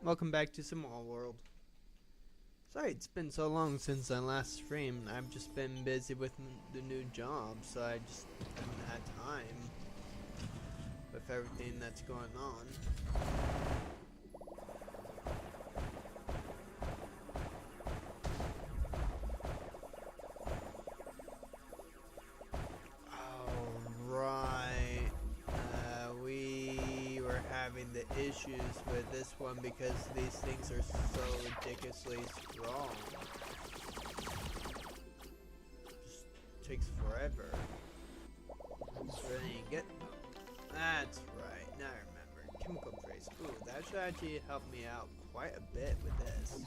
Welcome back to Small World. Sorry, it's been so long since I last streamed. I've just been busy with the new job, so I just haven't had time with everything that's going on. Alright, we were having the issues with this one because these things are so ridiculously strong. Just takes forever. So then you get them. That's right, now I remember. Chemical trace. Ooh, that should actually help me out quite a bit with this.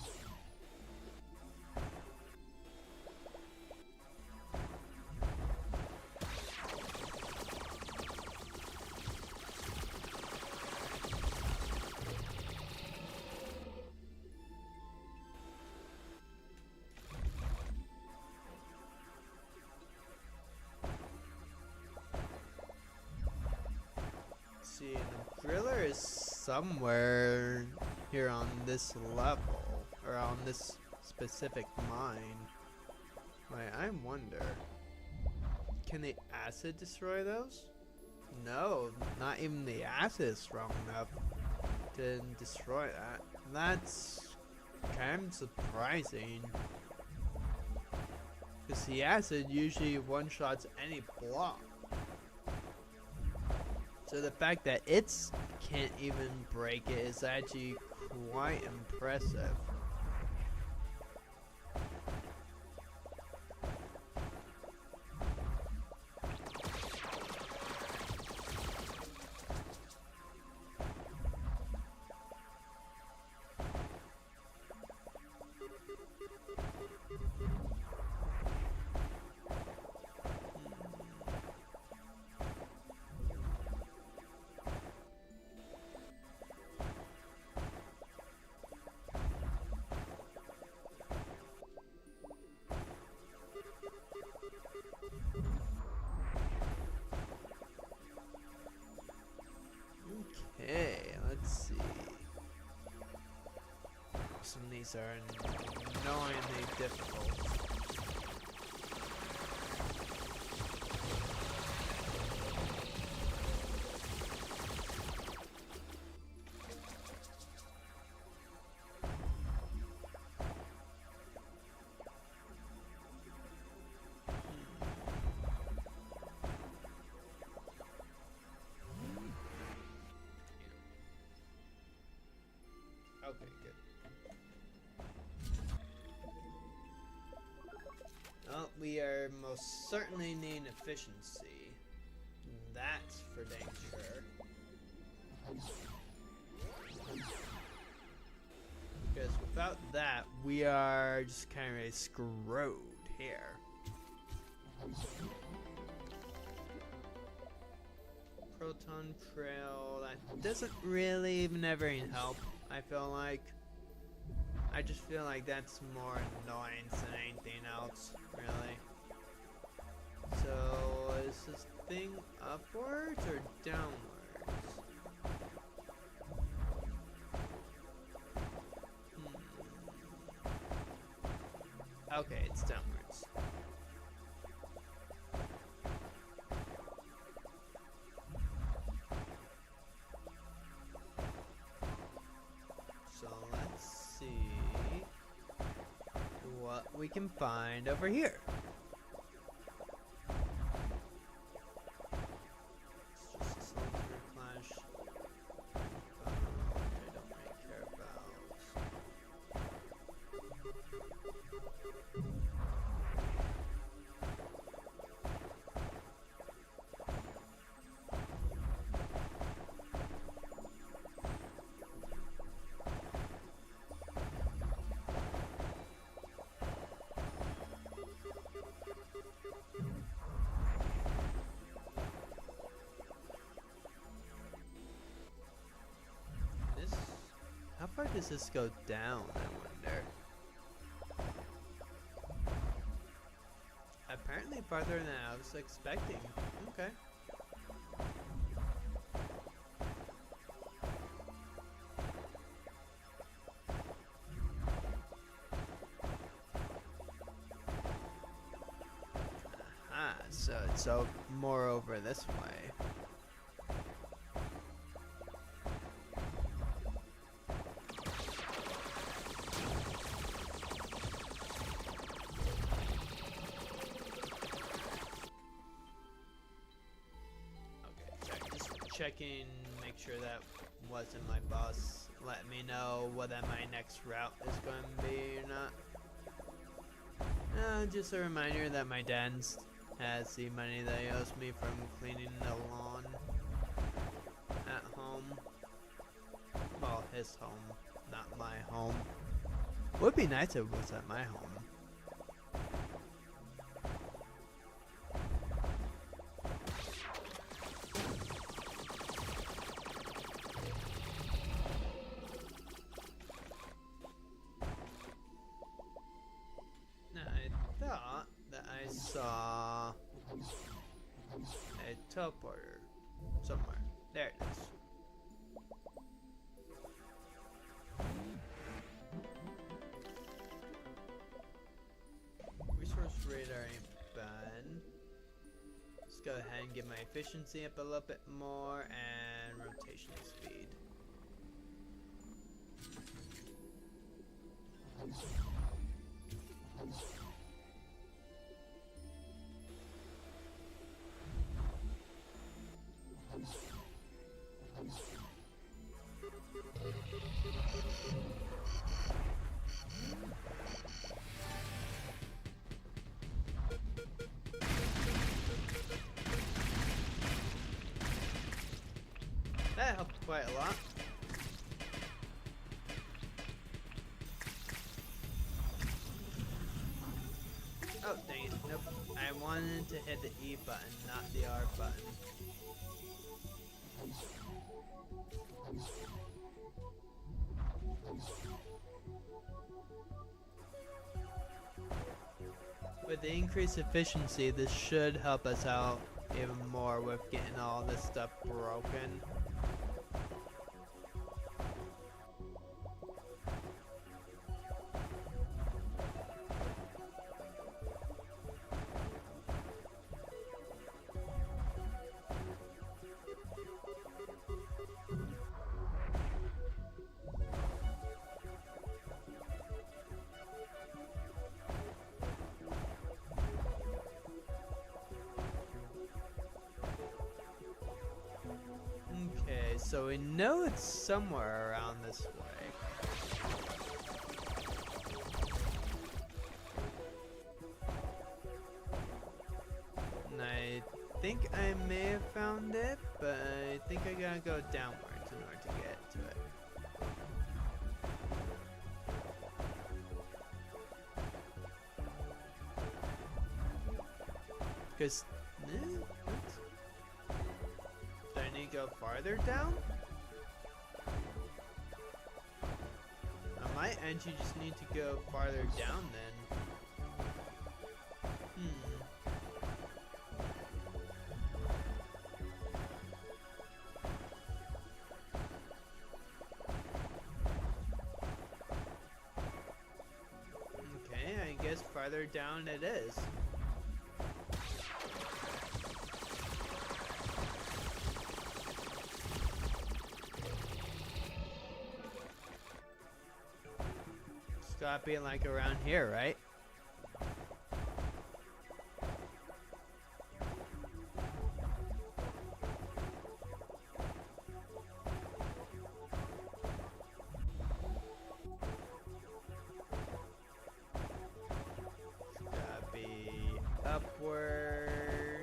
See, the driller is somewhere here on this level, or on this specific mine. Wait, I wonder, can the acid destroy those? No, not even the acid is strong enough to destroy that. That's kind of surprising. Because the acid usually one-shots any block. So the fact that it can't even break it is actually quite impressive. Okay, let's see. Some of these are annoyingly difficult. Okay, good. Well, we are most certainly needing efficiency. That's for dang sure. Because without that, we are just kind of screwed here. Proton trail, that doesn't really even ever help, I feel like. I just feel like that's more annoyance than anything else, really. So, is this thing upwards or downwards? Okay, it's downwards. So let's see what we can find over here. It's just a soldier clash. Which I don't really care about. How far does this go down, I wonder? Apparently farther than I was expecting. Okay. so it's more over this way. Checking, make sure that wasn't my boss. Let me know whether my next route is going to be or not. Just a reminder that my dad has the money that he owes me from cleaning the lawn at home. Well, his home, not my home. Would be nice if it was at my home. I saw a teleporter somewhere. There it is. Resource radar ain't bad. Let's go ahead and get my efficiency up a little bit more and rotation speed. That helped quite a lot. Oh, dang it. Nope. I wanted to hit the E button, not the R button. With the increased efficiency, this should help us out even more with getting all this stuff broken. Okay, so we know it's somewhere around this way. And I think I may have found it, but I think I gotta go downwards in order to get to it. Because do I need to go farther down? I might actually just need to go farther down then. Okay, I guess farther down it is. Gotta be like around here, right? Gotta be upwards.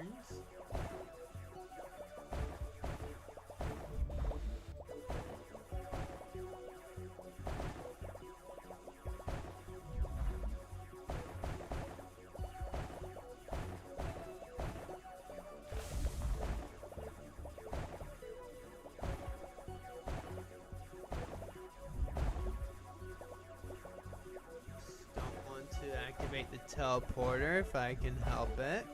Activate the teleporter if I can help it,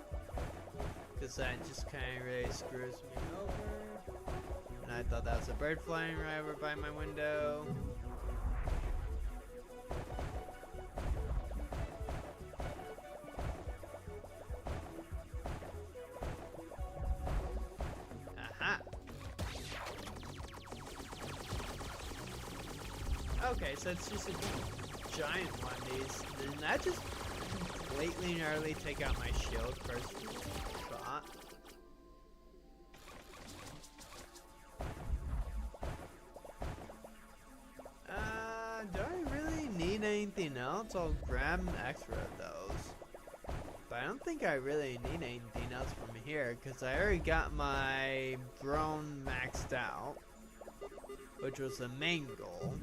because that just kind of really screws me over. And I thought that was a bird flying right over by my window. Okay, so it's just a giant one of these. Didn't that just completely nearly take out my shield first shot? Do I really need anything else? I'll grab an extra of those. But I don't think I really need anything else from here, because I already got my drone maxed out, which was the main goal.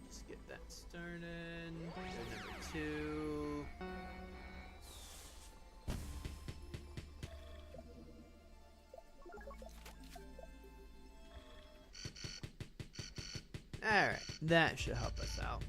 Let's get that started. Number 2. Alright, that should help us out.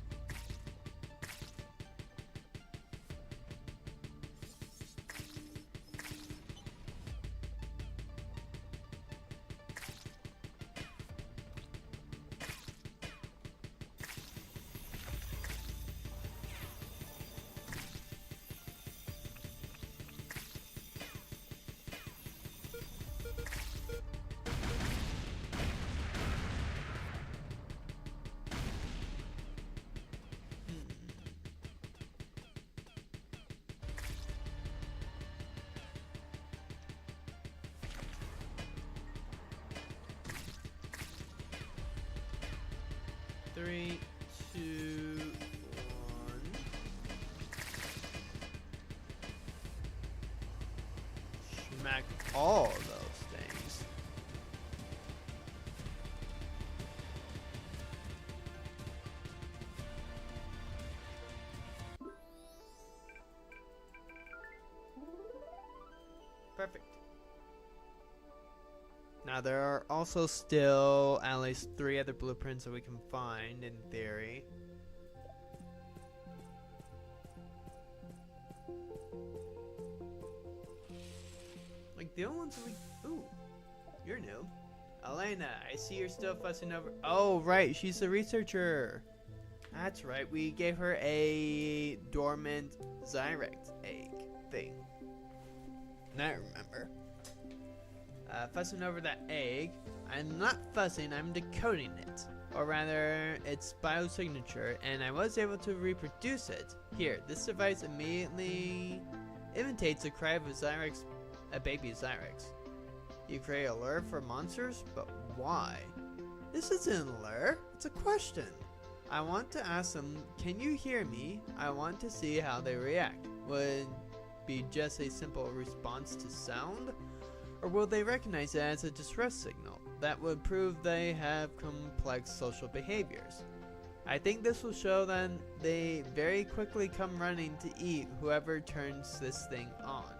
Three, 2, 1. Smack all of those things. Perfect. Now there are also still at least 3 other blueprints that we can find in theory. Like the only ones we... Ooh, you're new. Elena, I see you're still fussing over... Oh, right, she's the researcher. That's right, we gave her a dormant Zyrex egg thing. Now I remember. Fussing over that egg. I'm not fussing, I'm decoding it. Or rather, its biosignature, and I was able to reproduce it. Here, this device immediately imitates the cry of a baby Zyrex. You create a lure for monsters, but why? This isn't a lure, it's a question. I want to ask them, can you hear me? I want to see how they react. Would be just a simple response to sound? Or will they recognize it as a distress signal that would prove they have complex social behaviors? I think this will show that they very quickly come running to eat whoever turns this thing on.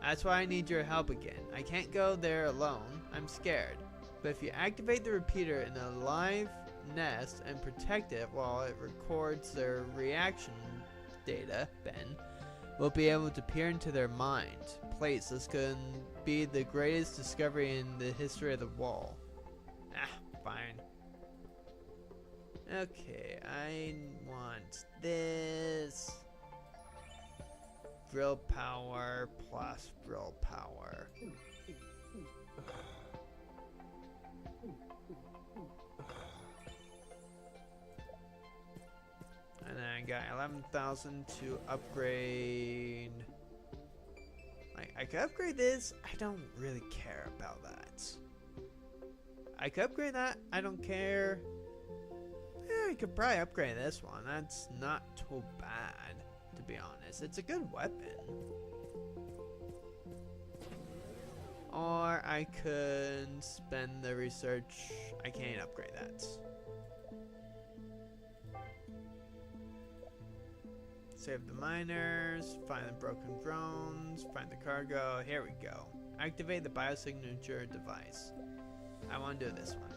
That's why I need your help again. I can't go there alone, I'm scared. But if you activate the repeater in a live nest and protect it while it records their reaction data, Ben will be able to peer into their mind. Please, this could be the greatest discovery in the history of the wall. Ah, fine. Okay, I want this. Drill power plus drill power. And then I got 11,000 to upgrade. Like, I could upgrade this. I don't really care about that. I could upgrade that. I don't care. Yeah, I could probably upgrade this one. That's not too bad, to be honest. It's a good weapon. Or I could spend the research. I can't upgrade that. Save the miners, find the broken drones, find the cargo. Here we go. Activate the biosignature device. I want to do this one.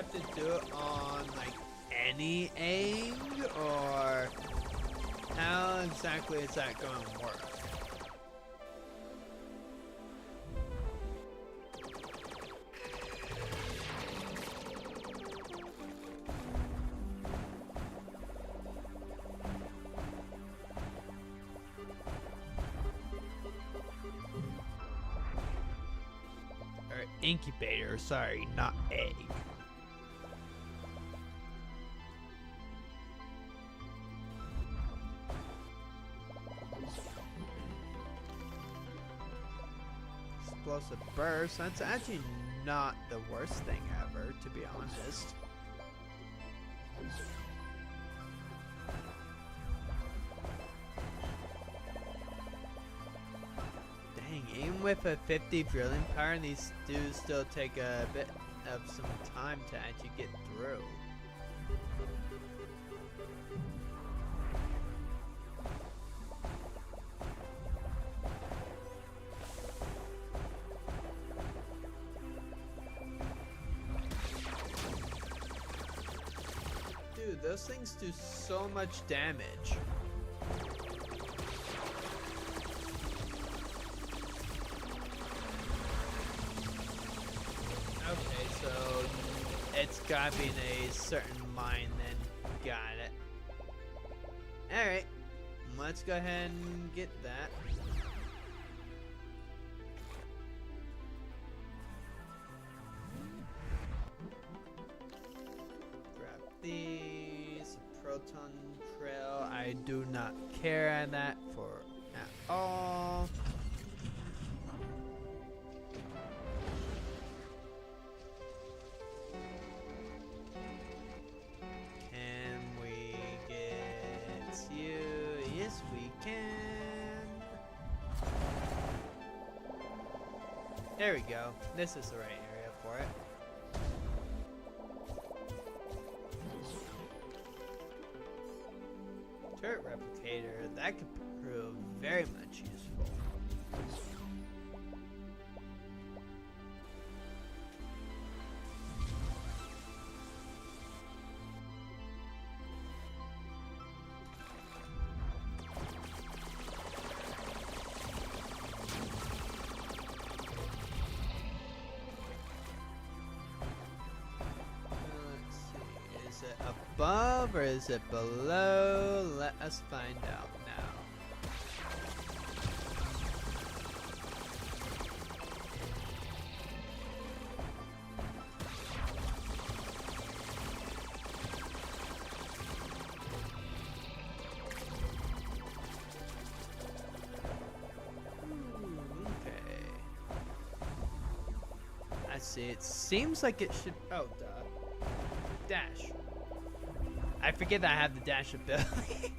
have to do it on like any egg, or how exactly is that going to work? Or incubator, sorry, not egg. Explosive burst, that's actually not the worst thing ever, to be honest. Dang, even with a 50 drilling power, these do still take a bit of some time to actually get through. Dude, those things do so much damage. Okay, so it's gotta be in a certain mine then. Got it. Alright, let's go ahead and get that. Grab these. Proton trail. I do not care at that for at all. Can we get you? Yes, we can. There we go. This is the right area for it. Turret replicator, that could prove very much useful. Let's see, is it above or is it below? Let us find out now. Okay. I see. It seems like it should. Oh, duh. Dash. I forget that I have the dash ability.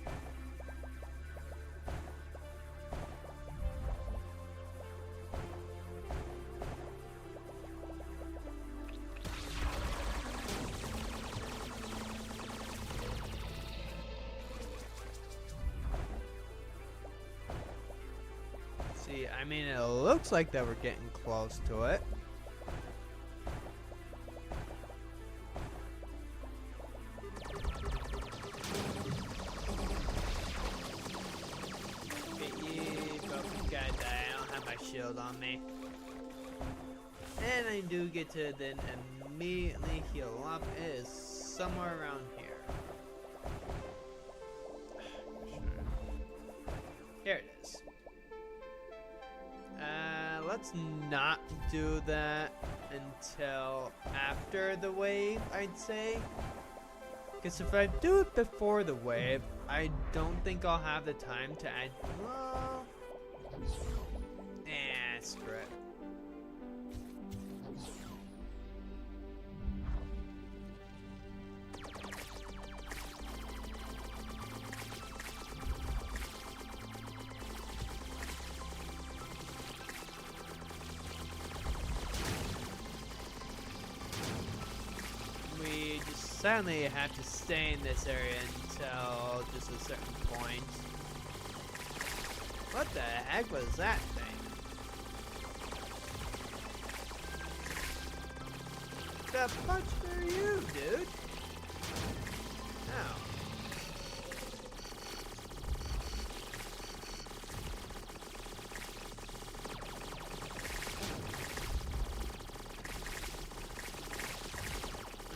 See, I mean, it looks like that we're getting close to it. Shield on me, and I do get to then immediately heal up. It is somewhere around here. Here it is. Let's not do that until after the wave, I'd say, because if I do it before the wave, I don't think I'll have the time to add. Well, screw it. We just sadly have to stay in this area until just a certain point. What the heck was that thing? The fuck's for you, dude? Ow.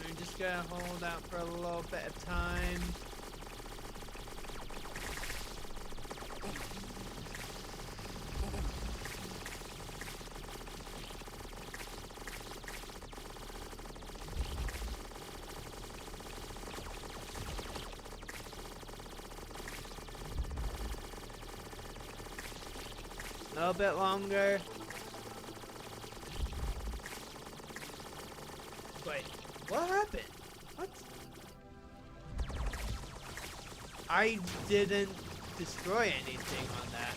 I'm just gonna hold out for a little bit of time. A little bit longer. Wait, what happened? What? I didn't destroy anything on that.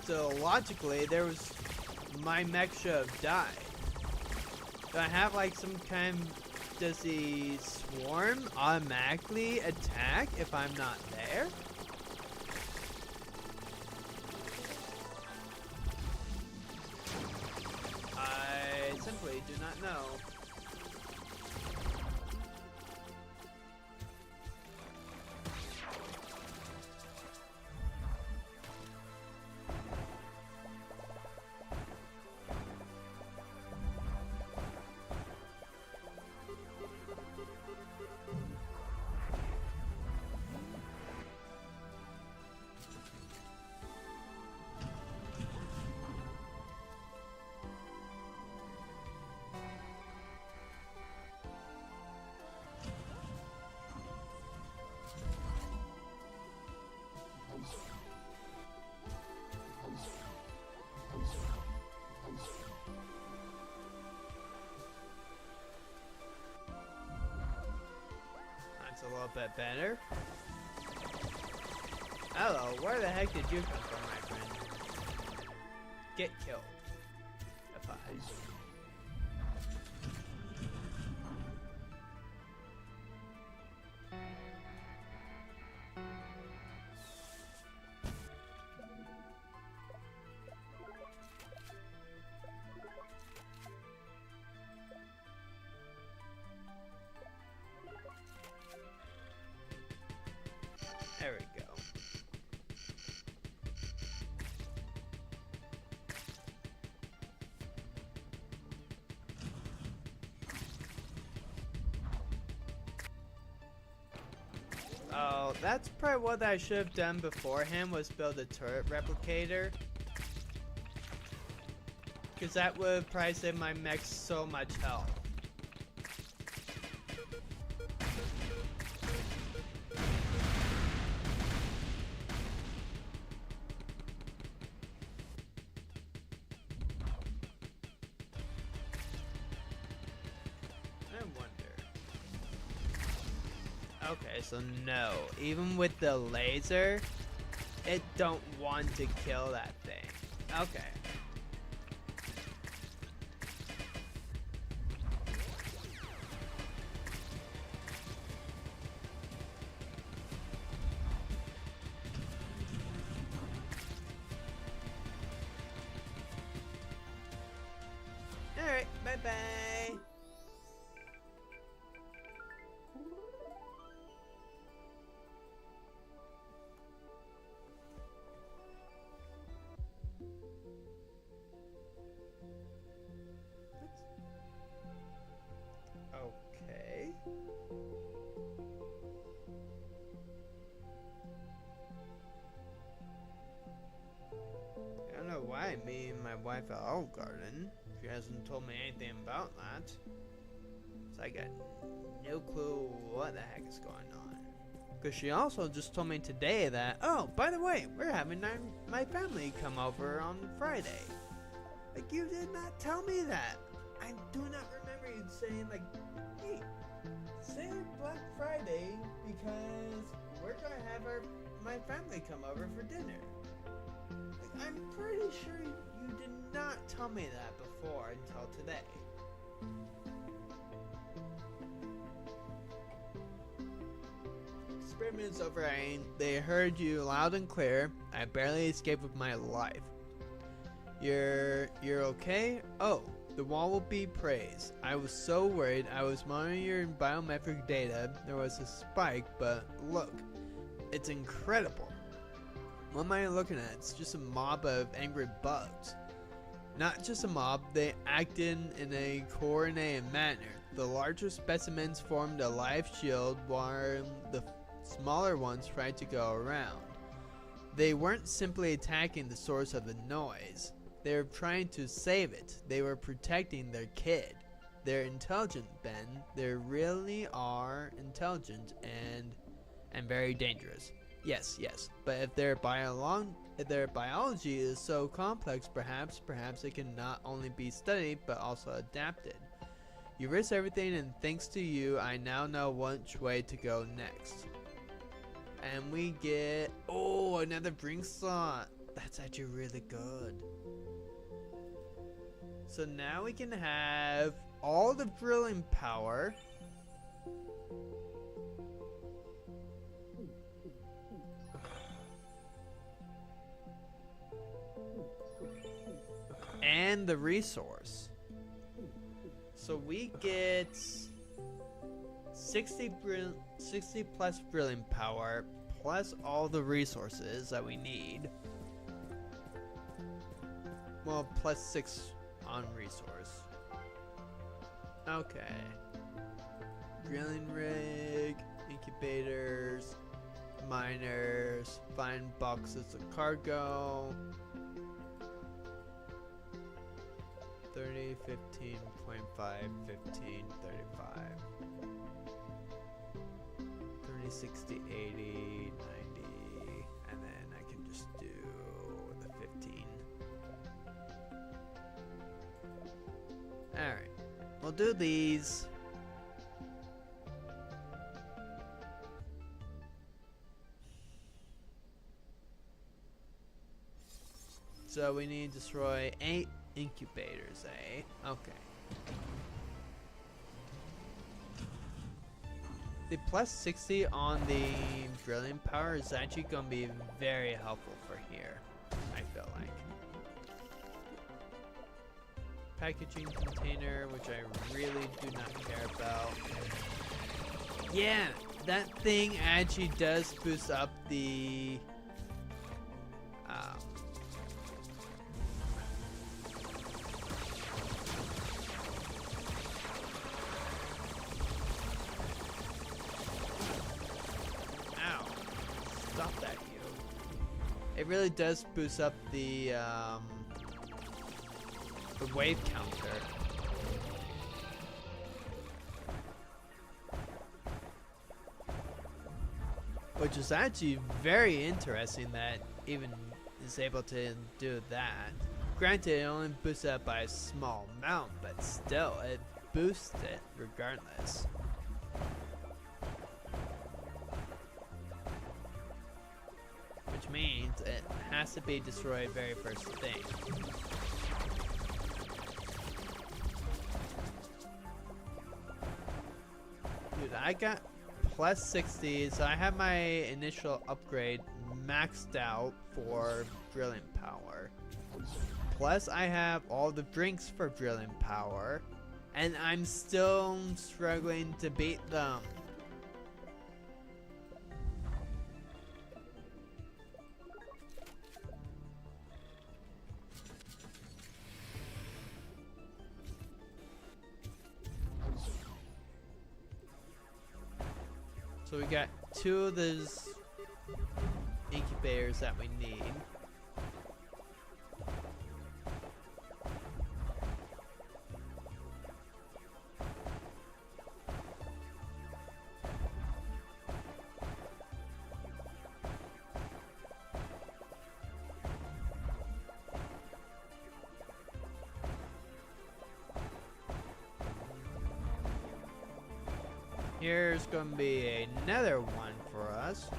So logically, my mech should have died. Do I have like some kind does the swarm automatically attack if I'm not there? I simply do not know. That's a little bit better. Hello, where the heck did you come from, my friend? Get killed. If I... There we go. Oh, that's probably what I should have done beforehand, was build a turret replicator. Because that would probably save my mech so much health. Okay, so no, even with the laser, it don't want to kill that thing. Okay. Alright, bye-bye. Okay. I don't know why me and my wife are Olive Garden. She hasn't told me anything about that. So I got no clue what the heck is going on. Because she also just told me today that, oh, by the way, we're having my family come over on Friday. Like, you did not tell me that. I do not remember you saying, like, hey, say Black Friday because we're going to have my family come over for dinner. Like, I'm pretty sure you did not tell me that before until today. Experiment's over, they heard you loud and clear. I barely escaped with my life. You're okay? Oh, The wall will be praised. I was so worried. I was monitoring biometric data. There was a spike, but look, it's incredible. What am I looking at? It's just a mob of angry bugs. Not just a mob, they acted in a coordinated manner. The larger specimens formed a live shield while the smaller ones tried to go around. They weren't simply attacking the source of the noise. They were trying to save it. They were protecting their kid. They're intelligent, Ben. They really are intelligent and very dangerous. Yes, but if their biology is so complex, perhaps it can not only be studied but also adapted. You risk everything, and thanks to you, I now know which way to go next. And we get another drink slot. That's actually really good. So now we can have all the drilling power. And the resource. So we get 60 plus drilling power plus all the resources that we need. Well, plus 6 on resource. Okay. Drilling rig, incubators, miners, find boxes of cargo. 30, 15, 0.5, 15, 35. 30, 60, 80, 90. And then I can just do the 15. Alright. We'll do these. So we need to destroy 8 incubators, eh? Okay. The plus 60 on the drilling power is actually going to be very helpful for here, I feel like. Packaging container, which I really do not care about. Yeah, that thing actually does boost up the it really does boost up the wave counter. Which is actually very interesting that even is able to do that. Granted, it only boosts it by a small amount, but still, it boosts it regardless. Which means it has to be destroyed very first thing. Dude, I got plus 60, so I have my initial upgrade maxed out for drilling power. Plus I have all the drinks for drilling power, and I'm still struggling to beat them. So we got 2 of those incubators that we need. Here's going to be another one for us.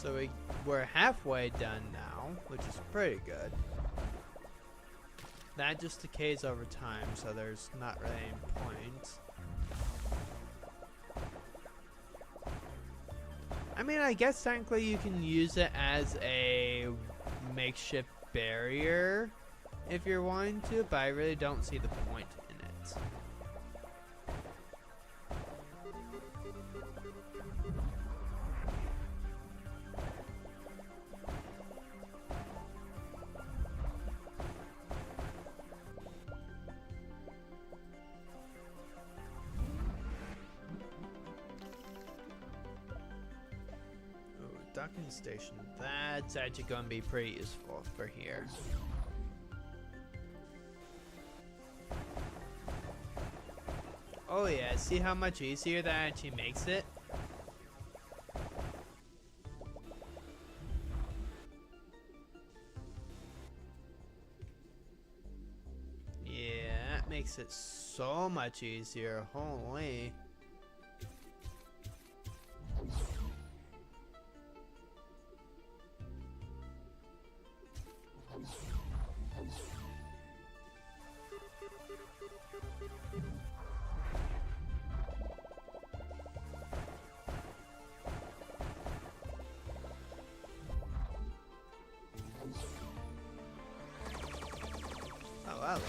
So we're halfway done now, which is pretty good. That just decays over time, so there's not really any point. I mean, I guess technically you can use it as a makeshift barrier if you're wanting to, but I really don't see the point in it. Docking station, that's actually going to be pretty useful for here. Oh yeah, see how much easier that actually makes it? Yeah, that makes it so much easier, holy. Oh, hello.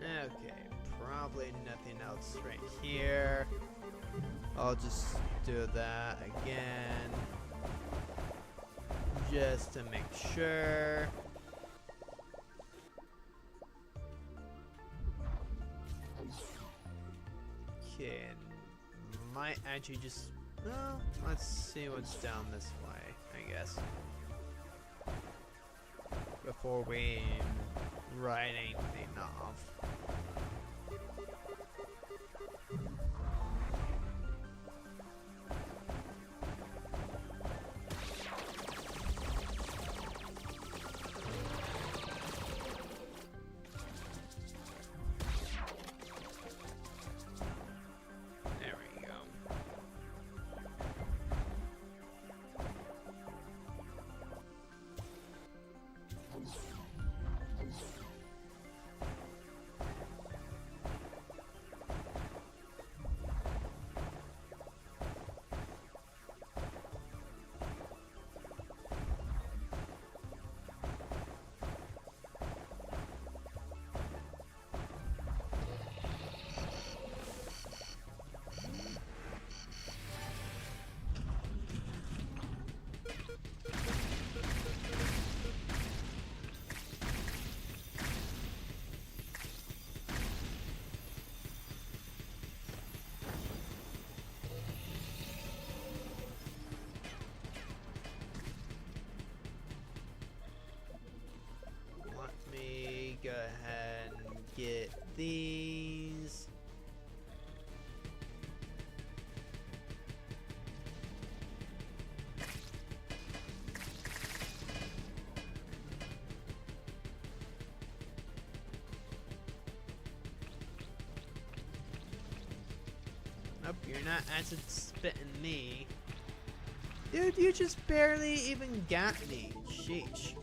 Okay, probably nothing else right here. I'll just do that again, just to make sure. Okay, might actually just, well, let's see what's down this way, I guess, before we write anything off. There we go. Go ahead and get these. Nope, you're not acid spitting me. Dude, you just barely even got me. Sheesh.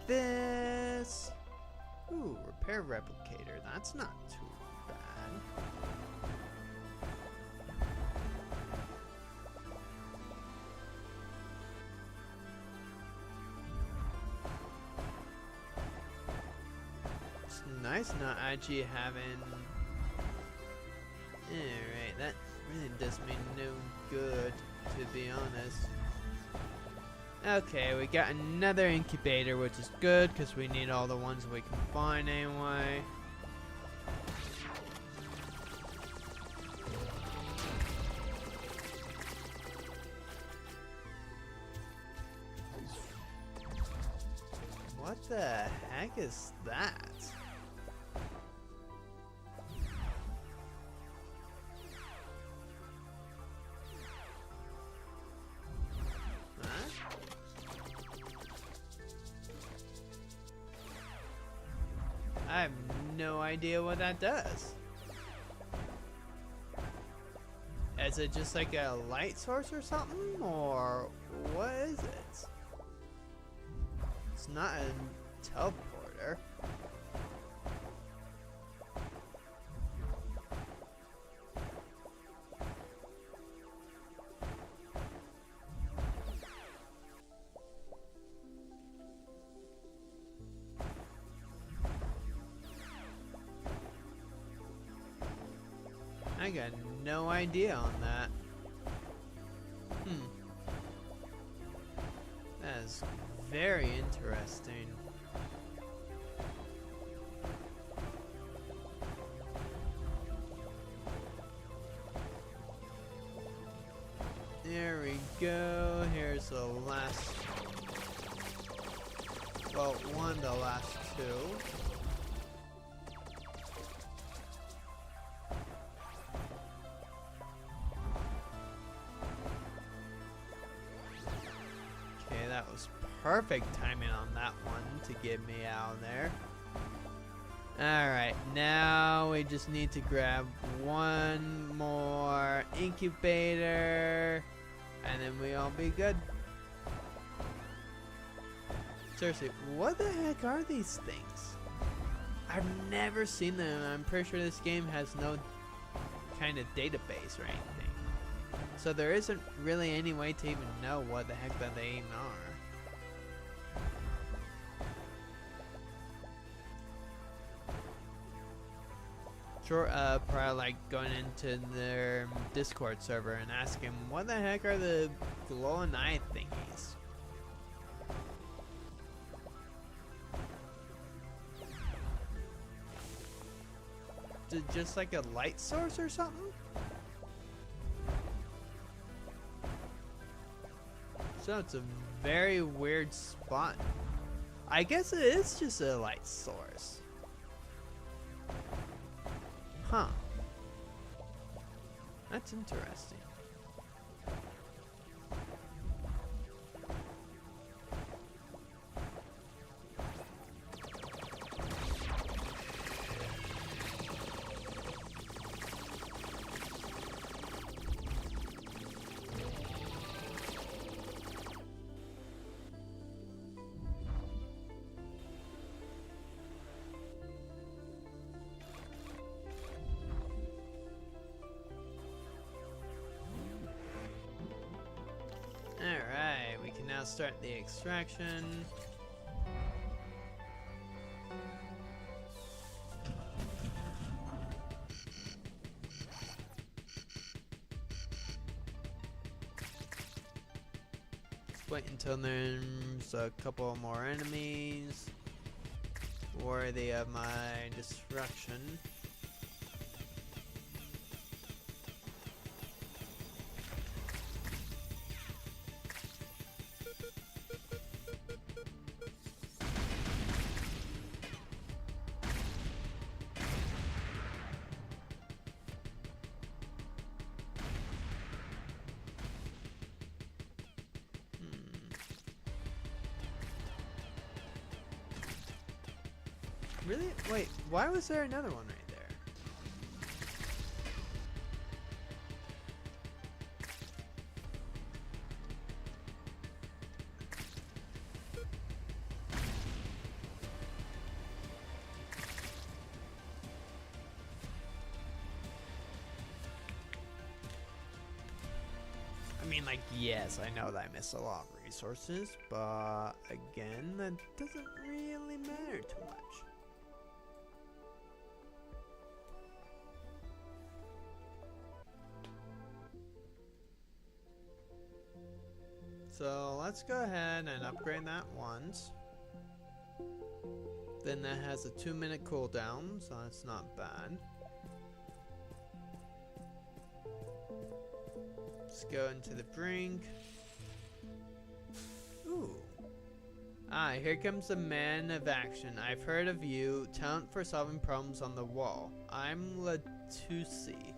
This. Ooh, repair replicator. That's not too bad. It's nice not actually having. Alright, that really does me no good, to be honest. Okay, we got another incubator, which is good because we need all the ones we can find anyway. What the heck is that? I have no idea what that does. Is it just like a light source or something? Or what is it? It's not a teleporter. I got no idea on that. That is very interesting. There we go. Here's the last. Well, one of the last two. That was perfect timing on that one to get me out there. Alright, now we just need to grab one more incubator and then we'll be good. Seriously, what the heck are these things? I've never seen them. I'm pretty sure this game has no kind of database or anything. So there isn't really any way to even know what the heck that they even are. Sure, probably like going into their Discord server and asking what the heck are the glowing eye thingies? Is it just like a light source or something? So it's a very weird spot. I guess it is just a light source. Huh. That's interesting. Alright, we can now start the extraction. Just wait until there's a couple more enemies worthy of my destruction. Really? Wait, why was there another one right there? I mean, like, yes, I know that I missed a lot of resources, but again, that doesn't really matter too much. So let's go ahead and upgrade that once. Then that has a 2-minute cooldown, so that's not bad. Let's go into the brink. Ooh. Ah, here comes the man of action. I've heard of you. Talent for solving problems on the wall. I'm Latusi.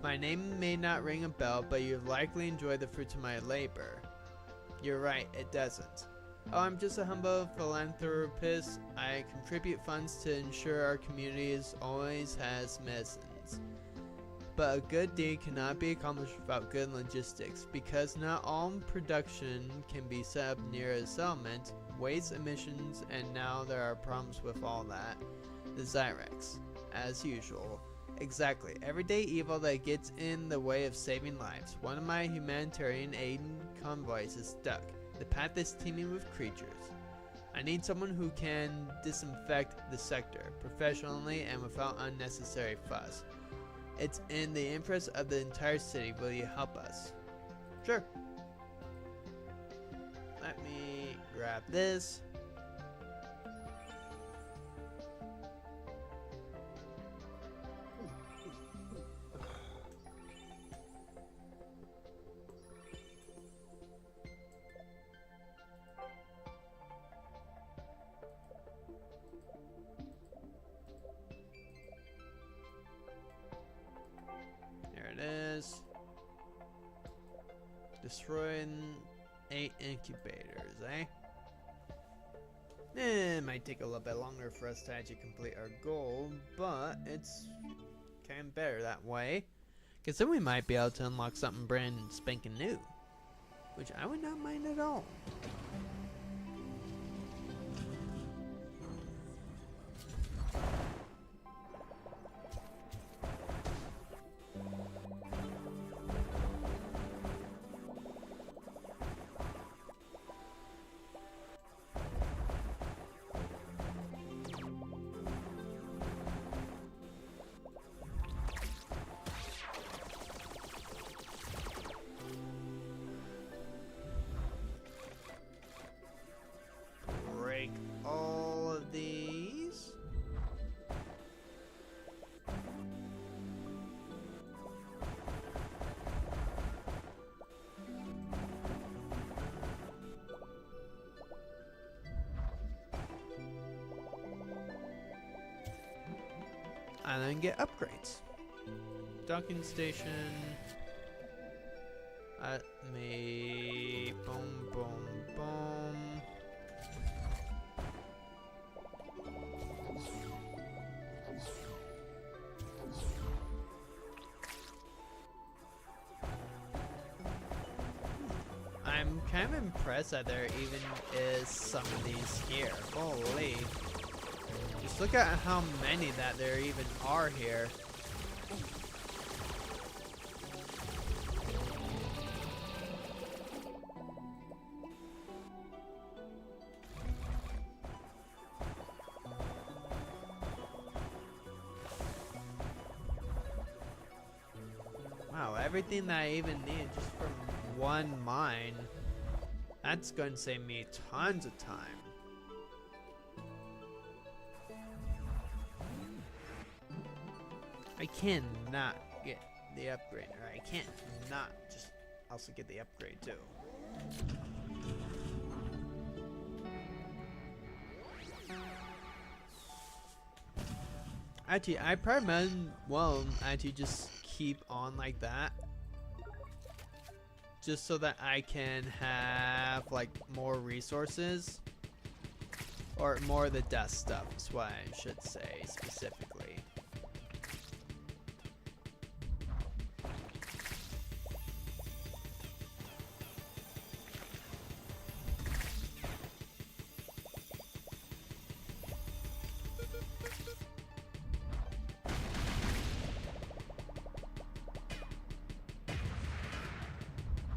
My name may not ring a bell, but you've likely enjoyed the fruits of my labor. You're right, it doesn't. Oh, I'm just a humble philanthropist. I contribute funds to ensure our communities always has medicines. But a good deed cannot be accomplished without good logistics. Because not all production can be set up near a settlement, waste emissions, and now there are problems with all that. The Zyrex, as usual. Exactly. Everyday evil that gets in the way of saving lives. One of my humanitarian aid convoys is stuck. The path is teeming with creatures. I need someone who can disinfect the sector, professionally and without unnecessary fuss. It's in the interest of the entire city. Will you help us? Sure. Let me grab this. Destroying 8 incubators, eh? It might take a little bit longer for us to actually complete our goal, but it's kind of better that way. Because then we might be able to unlock something brand spanking new, which I would not mind at all. All of these. And then get upgrades. Docking station. Let me boom, boom, boom. I'm kind of impressed that there even is some of these here. Holy. Just look at how many that there even are here. Wow, everything that I even need just from one mine. That's going to save me tons of time. I cannot get the upgrade, or I can't not just also get the upgrade too. Actually, I probably might well actually just keep on like that. Just so that I can have like more resources. Or more of the dust stuff is what I should say specifically.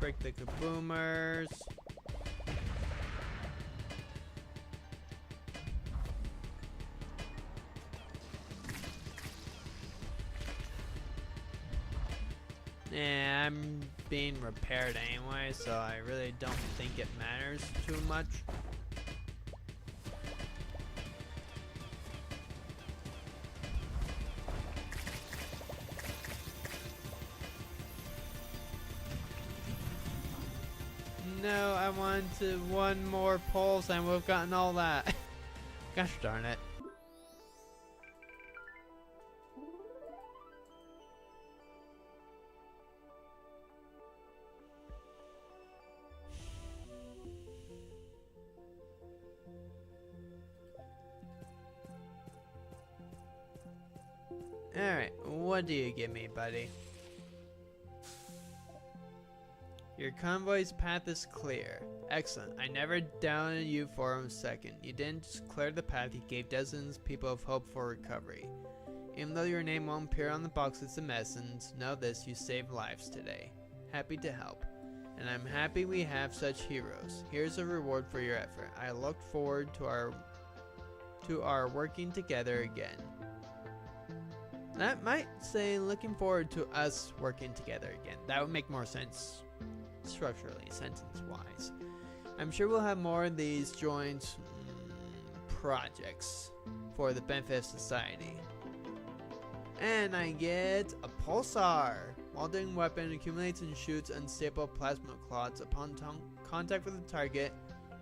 Break the kaboomers. I'm being repaired anyway, so I really don't think it matters too much. No, I wanted one more pulse and we've gotten all that. Gosh darn it. Alright, what do you give me, buddy? Your convoy's path is clear. Excellent. I never doubted you for a second. You didn't just clear the path, you gave dozens of people of hope for recovery. Even though your name won't appear on the boxes of medicines, know this, you saved lives today. Happy to help. And I'm happy we have such heroes. Here's a reward for your effort. I look forward to our working together again. That might say looking forward to us working together again. That would make more sense structurally, sentence-wise. I'm sure we'll have more of these joint projects for the benefit of society. And I get a pulsar. Wandering weapon accumulates and shoots unstable plasma clots. Upon contact with the target,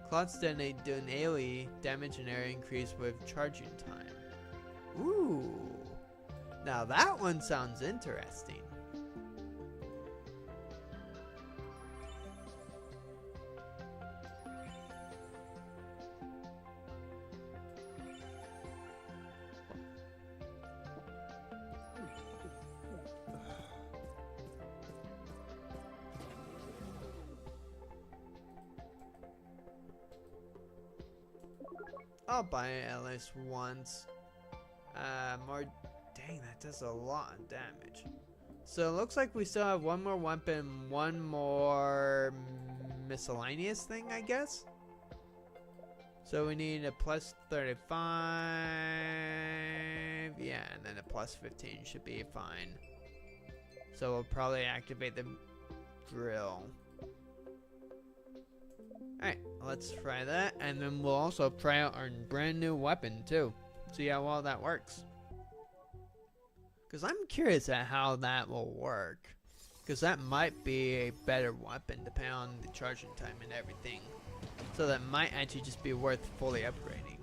clots detonate, do an AoE damage and area increase with charging time. Ooh. Now that one sounds interesting. I'll buy it at least once. More. Dang, that does a lot of damage. So it looks like we still have one more weapon, one more miscellaneous thing, I guess. So we need a plus 35. Yeah, and then a plus 15 should be fine. So we'll probably activate the drill. Alright, let's try that, and then we'll also try out our brand new weapon too. See how well that works. Because I'm curious at how that will work. Because that might be a better weapon depending on the charging time and everything. So that might actually just be worth fully upgrading.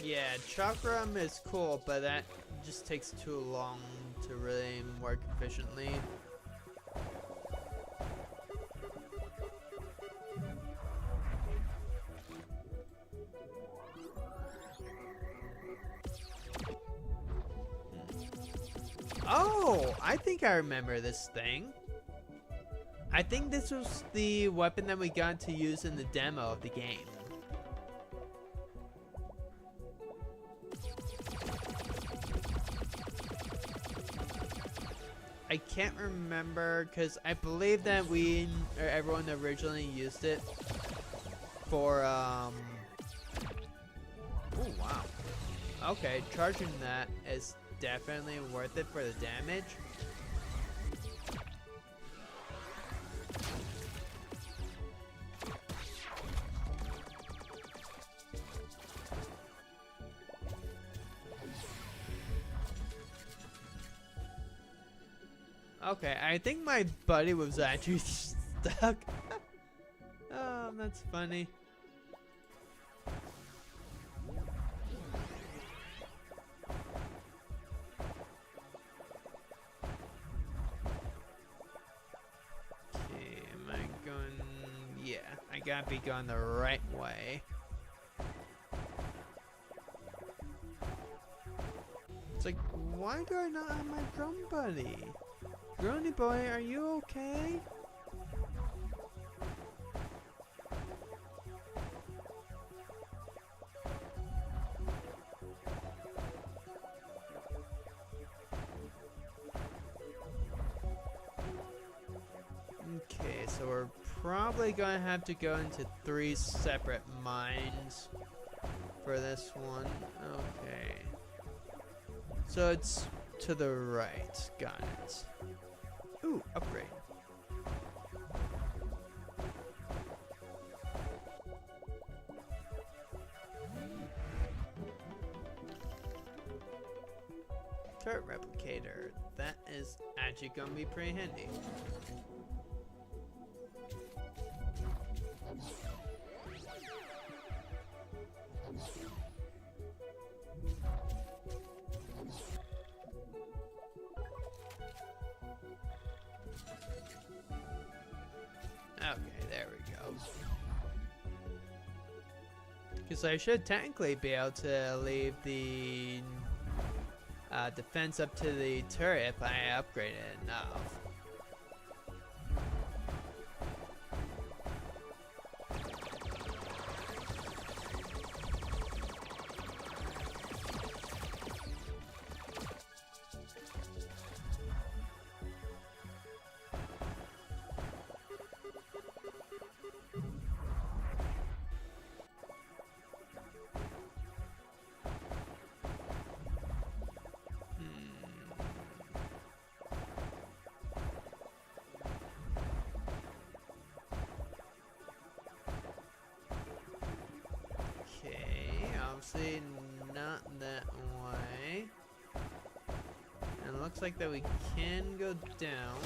Yeah, Chakram is cool, but that just takes too long to really work efficiently. Oh, I think I remember this thing. I think this was the weapon that we got to use in the demo of the game. I can't remember because I believe that everyone originally used it for oh wow. Okay, charging that is definitely worth it for the damage. Okay, I think my buddy was actually stuck. Oh, that's funny. Okay, am I going? Yeah, I gotta be going the right way. It's like, why do I not have my drum buddy? Drony boy, are you okay? probably gonna have to go into 3 separate mines for this one. Okay. So it's to the right. Got it. Ooh, upgrade. Turret replicator. That is actually gonna be pretty handy. Okay, there we go. Because I should technically be able to leave the defense up to the turret if I upgrade it enough. Obviously not that way. And it looks like that we can go down.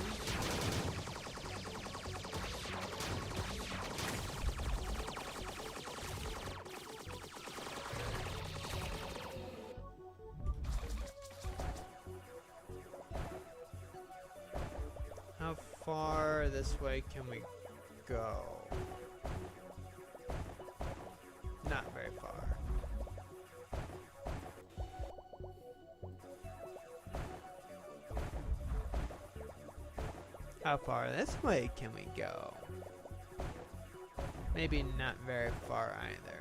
How far this way can we go? Not very far. How far this way can we go? Maybe not very far either.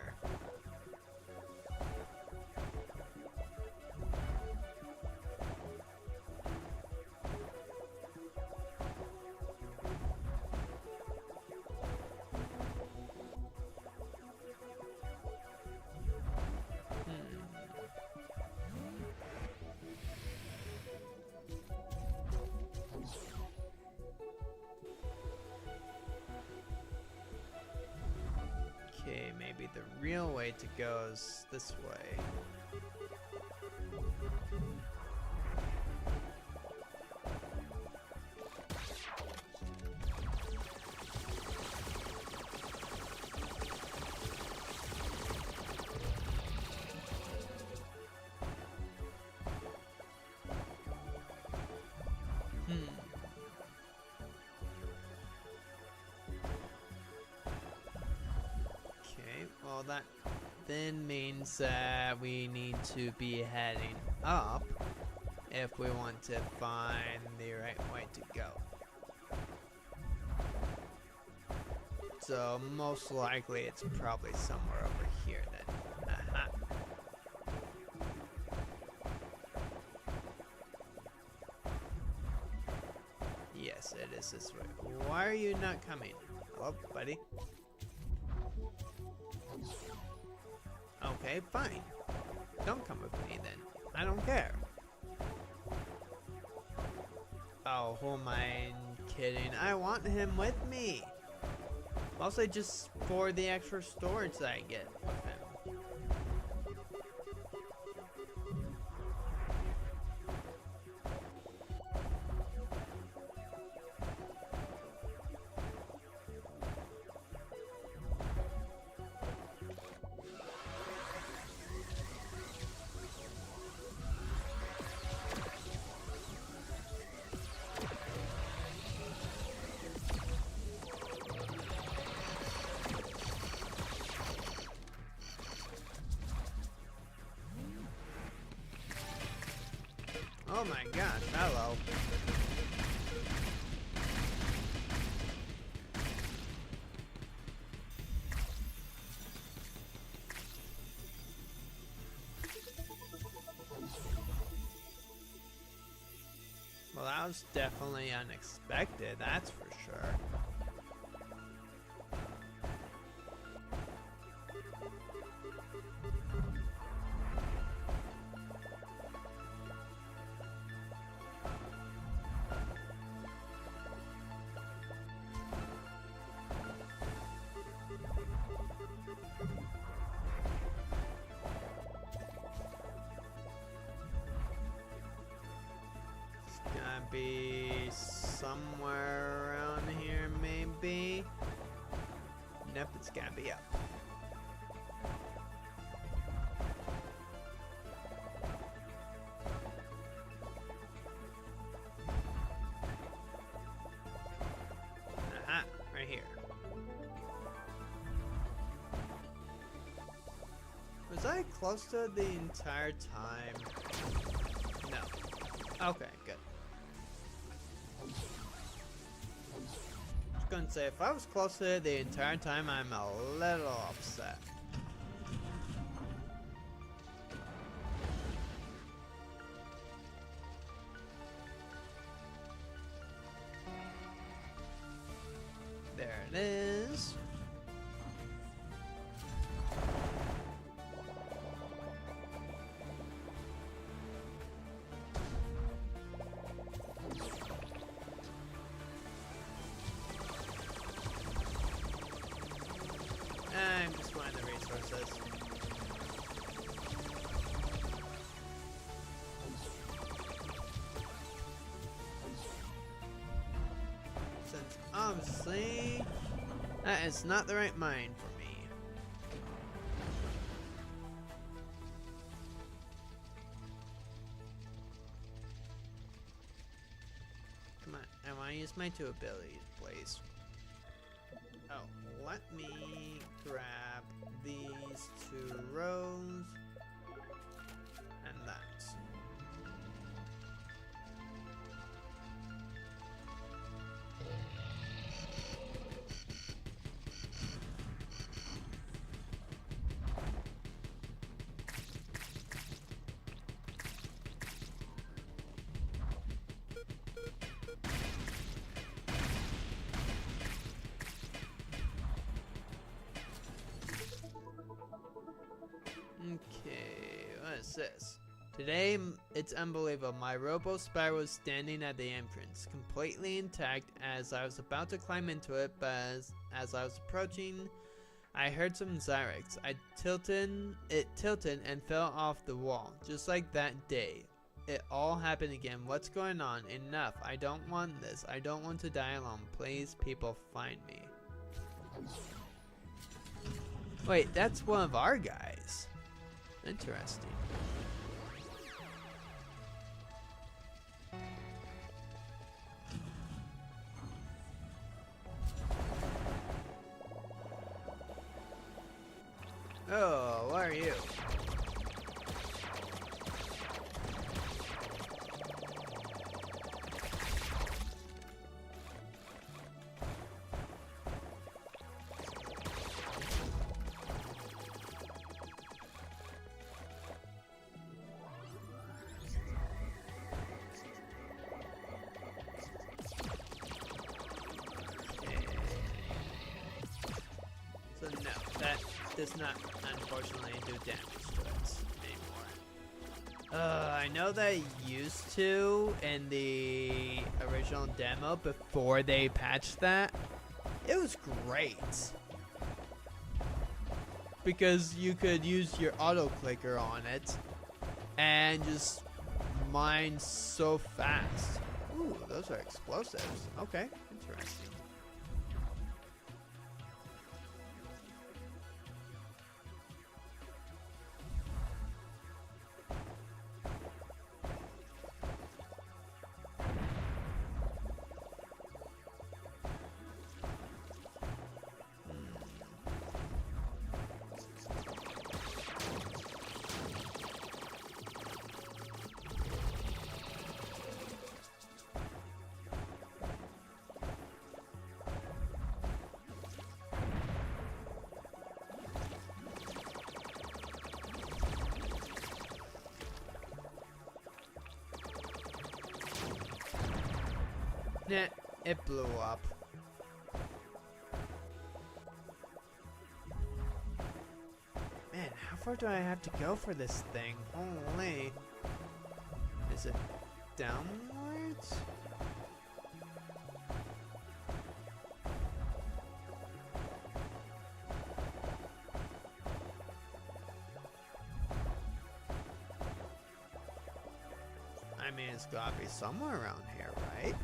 Okay, maybe the real way to go is this way. Well, that then means that we need to be heading up if we want to find the right way to go. So most likely it's probably somewhere over here then. Aha. Yes, it is this way. Why are you not coming? Hello, buddy? Okay, fine. Don't come with me then. I don't care. Oh, who am I kidding? I want him with me. Mostly just for the extra storage that I get with him. Oh my gosh, hello. Well, that was definitely unexpected, that's for sure. be somewhere around here, maybe. Nope, it's gotta be up. Aha, right here. Was I close to it the entire time? No. Okay, good. Just gonna say, if I was close to it the entire time, I'm a little upset. There it is. I'm just wanting the resources. Since obviously that is not the right mine for me. Come on, I want to use my two abilities, please. Oh, let me grab these two rows and that. Okay, what is this? Today, it's unbelievable. My Robo Spire was standing at the entrance, completely intact as I was about to climb into it, but as I was approaching, I heard some Zyrex. It tilted and fell off the wall, just like that day. It all happened again. What's going on? Enough. I don't want this. I don't want to die alone. Please, people, find me. Wait, that's one of our guys. Interesting. Oh, what are you? So no, that does not unfortunately do damage to it anymore. I know they used to in the original demo before they patched that. It was great. Because you could use your auto clicker on it and just mine so fast. Ooh, those are explosives. Okay, interesting. Nah, it blew up. Man, how far do I have to go for this thing? Holy. Is it downwards? I mean, it's gotta be somewhere around here, right?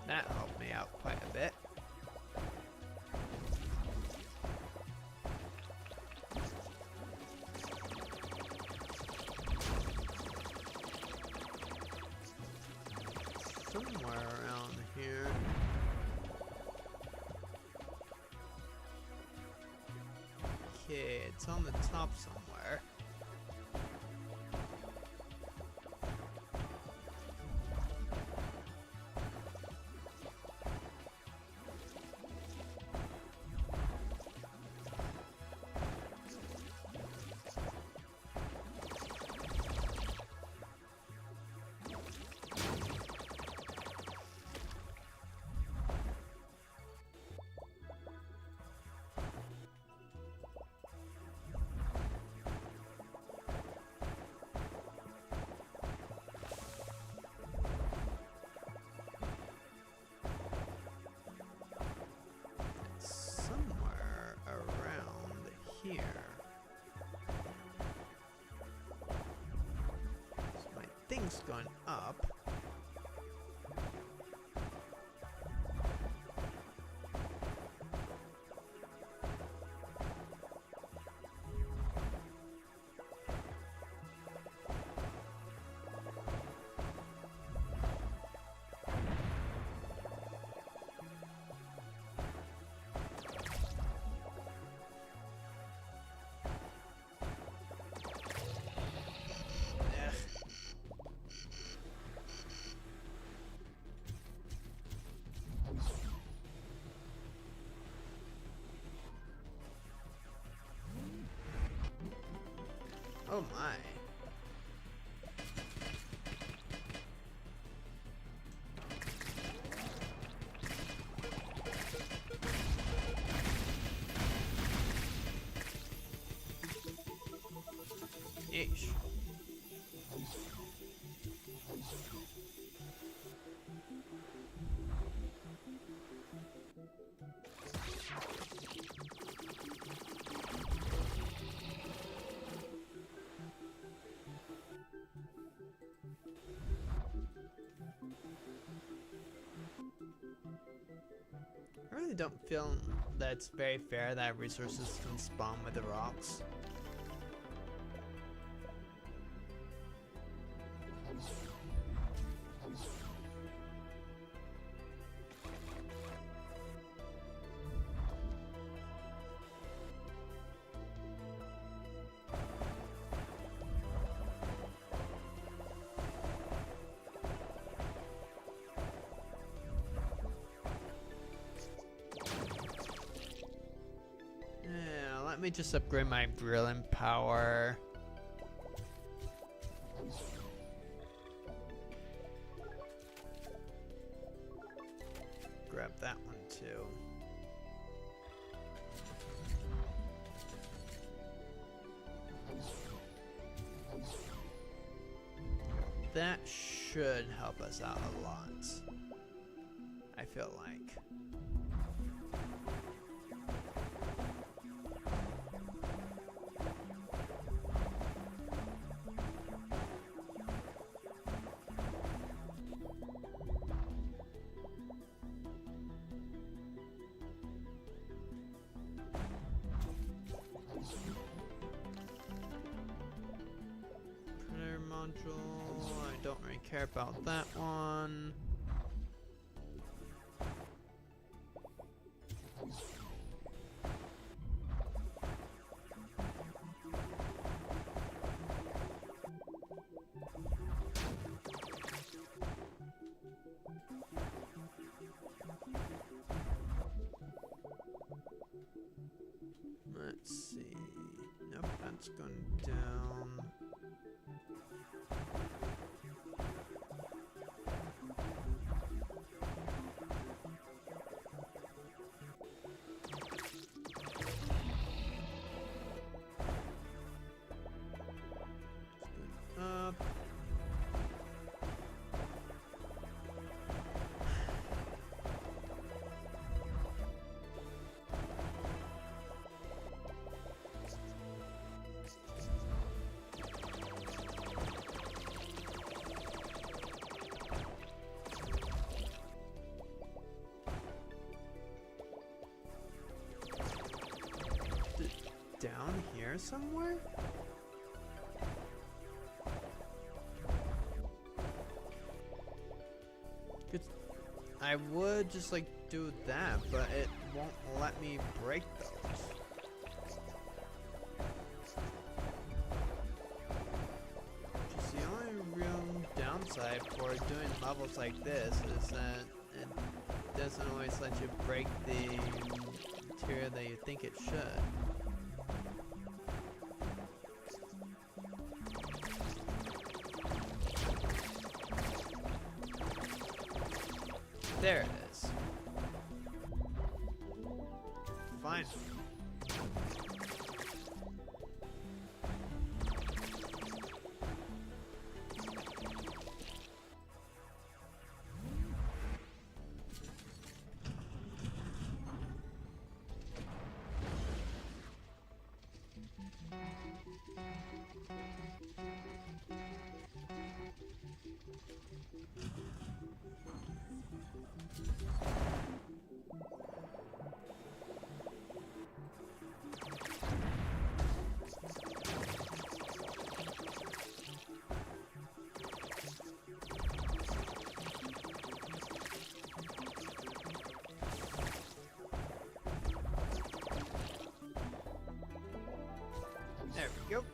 That helped me out quite a bit. Somewhere around here. Okay, it's on the top somewhere. Somewhere around here. So my thing's going up. Oh my. Yeesh. I really don't feel that it's very fair that resources can spawn with the rocks. Yeah, let me just upgrade my drilling power. Grab that one too. That should help us out a lot, I feel like. Printer module, I don't really care about that one. Let's see. Nope, that's going down. Up. down here somewhere? I would just like do that, but it won't let me break those. Just the only real downside for doing levels like this is that it doesn't always let you break the material that you think it should. There it is. Fine. There we go.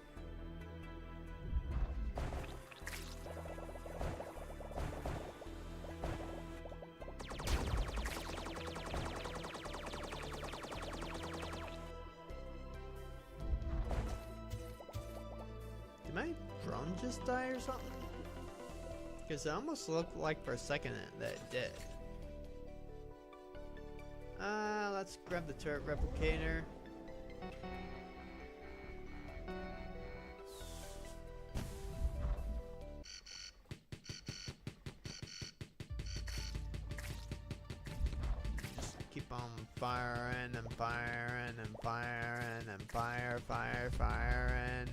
Did my drone just die or something? Because it almost looked like for a second that it did. Let's grab the turret replicator. Keep on firing and firing and firing and firing.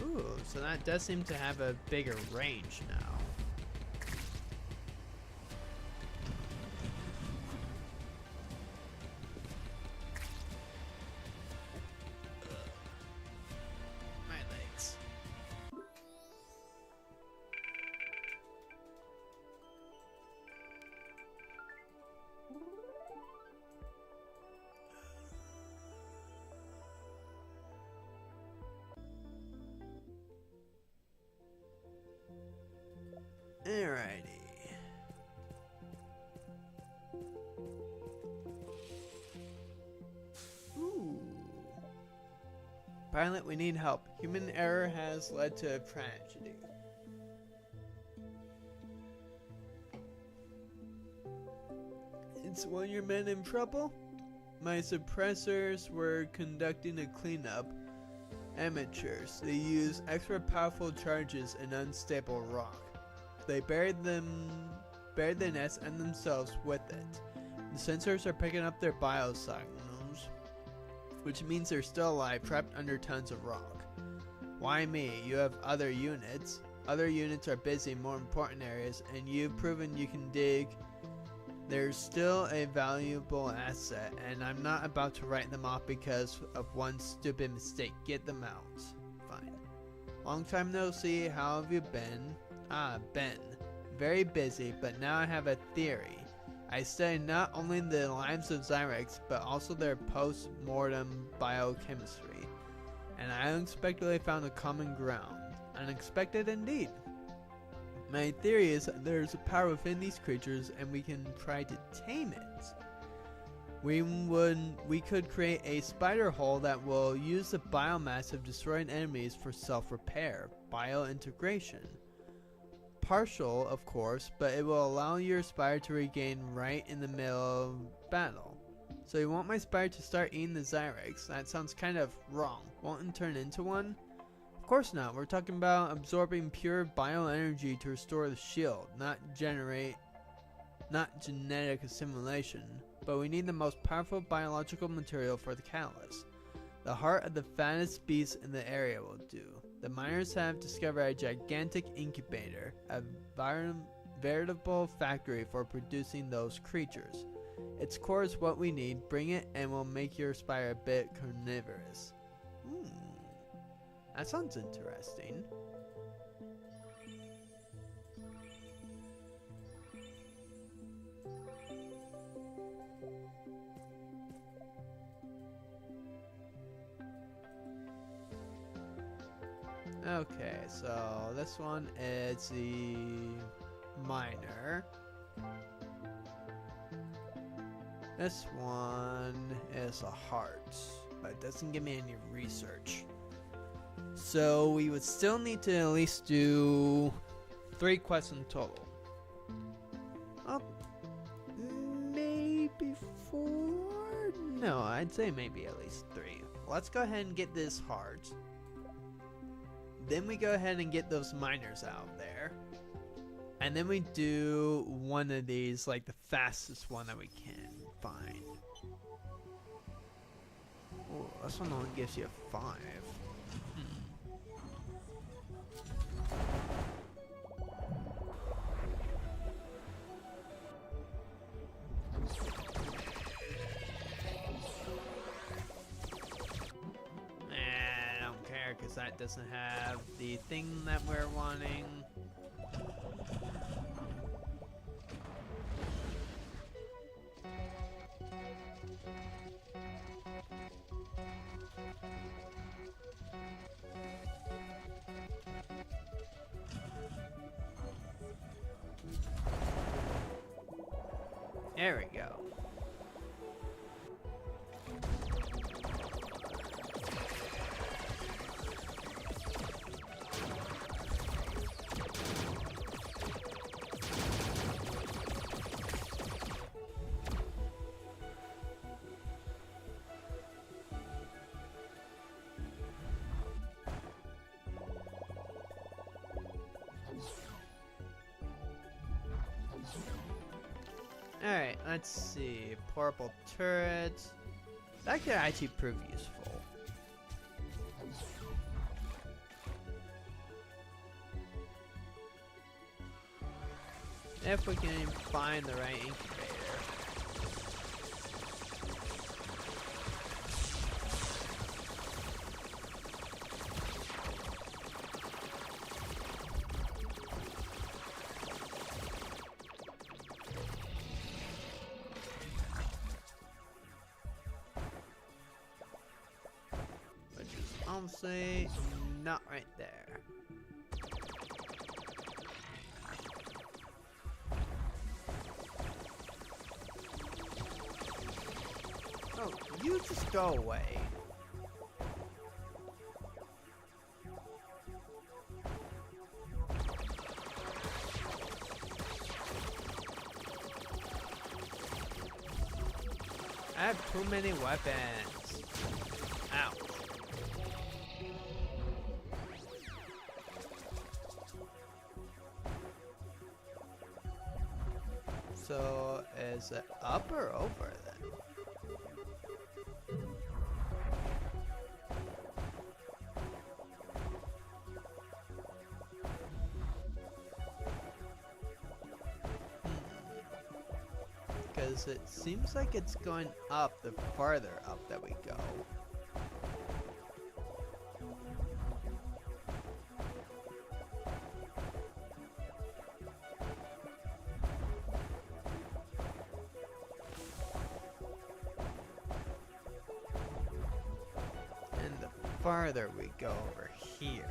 Ooh, so that does seem to have a bigger range now. My legs. Alrighty. Ooh. Pilot, we need help. Human error has led to a tragedy. It's one of your men in trouble? My suppressors were conducting a cleanup. Amateurs. They use extra powerful charges in unstable rock. They buried the nest and themselves with it. The sensors are picking up their biosignals, which means they're still alive, trapped under tons of rock. Why me? You have other units. Other units are busy in more important areas, and you've proven you can dig. There's still a valuable asset, and I'm not about to write them off because of one stupid mistake. Get them out. Fine. Long time no see. How have you been? Ah, Ben. Very busy, but now I have a theory. I studied not only the lives of Zyrex, but also their post-mortem biochemistry. And I unexpectedly found a common ground. Unexpected indeed. My theory is that there's a power within these creatures and we can try to tame it. We could create a spider hole that will use the biomass of destroyed enemies for self-repair, biointegration. partial, of course, but it will allow your spire to regain right in the middle of battle. So you want my spire to start eating the Zyrex? That sounds kind of wrong. Won't it turn into one? Of course not. We're talking about absorbing pure bioenergy to restore the shield, not genetic assimilation. But we need the most powerful biological material for the catalyst. The heart of the fattest beast in the area will do. The miners have discovered a gigantic incubator, a veritable factory for producing those creatures. Its core is what we need. Bring it and we'll make your spire a bit carnivorous. That sounds interesting. Okay, so this one is the miner. This one is a heart, but it doesn't give me any research. So we would still need to at least do 3 quests in total. Oh, maybe 4? No, I'd say maybe at least 3. Let's go ahead and get this heart. Then we go ahead and get those miners out there. And then we do one of these, like the fastest one that we can find. Oh, this one only gives you 5. I don't care because that doesn't have the thing that we're wanting. There we go. Alright, let's see. Purple turret. That could actually prove useful. If we can find the right incubator. Honestly, not right there. Oh, you just go away. I have too many weapons. Ow. So, is it up or over then? Because it seems like it's going up the farther up that we go. Farther we go over here.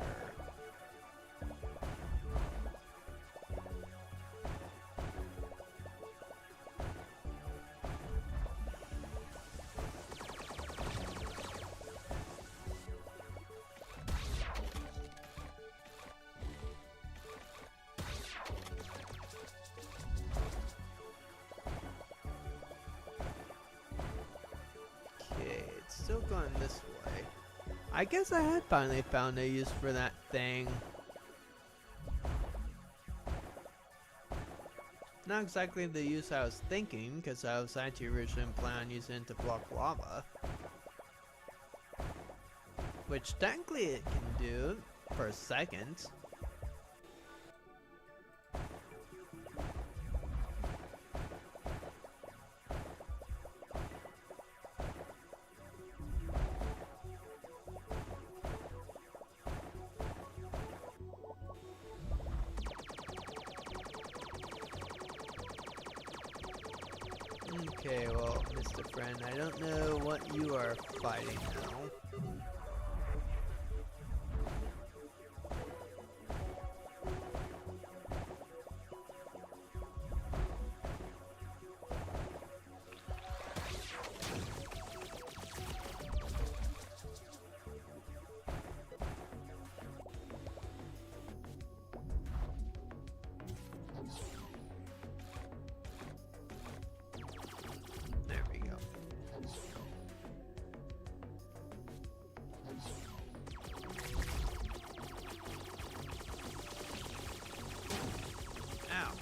still going this way. I guess I had finally found a use for that thing. Not exactly the use I was thinking, because I was actually originally planning on using it to block lava. Which technically it can do for a second. Okay, well, Mr. Friend, I don't know what you are fighting now. There we go. Ow.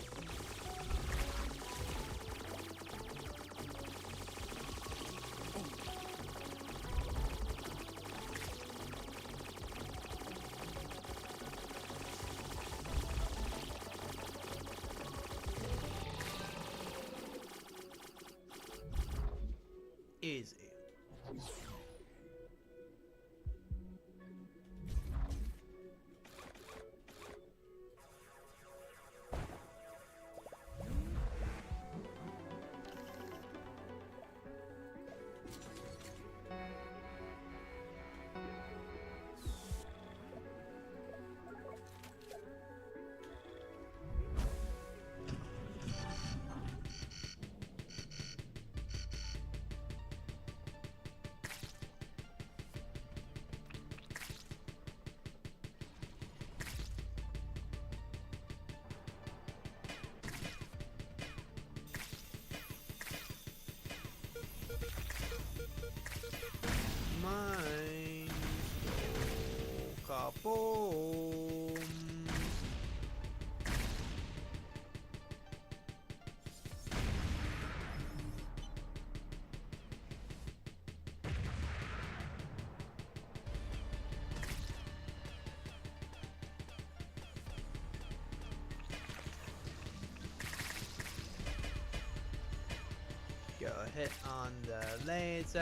Easy. Mine. Kaboom. Go hit on the lasers.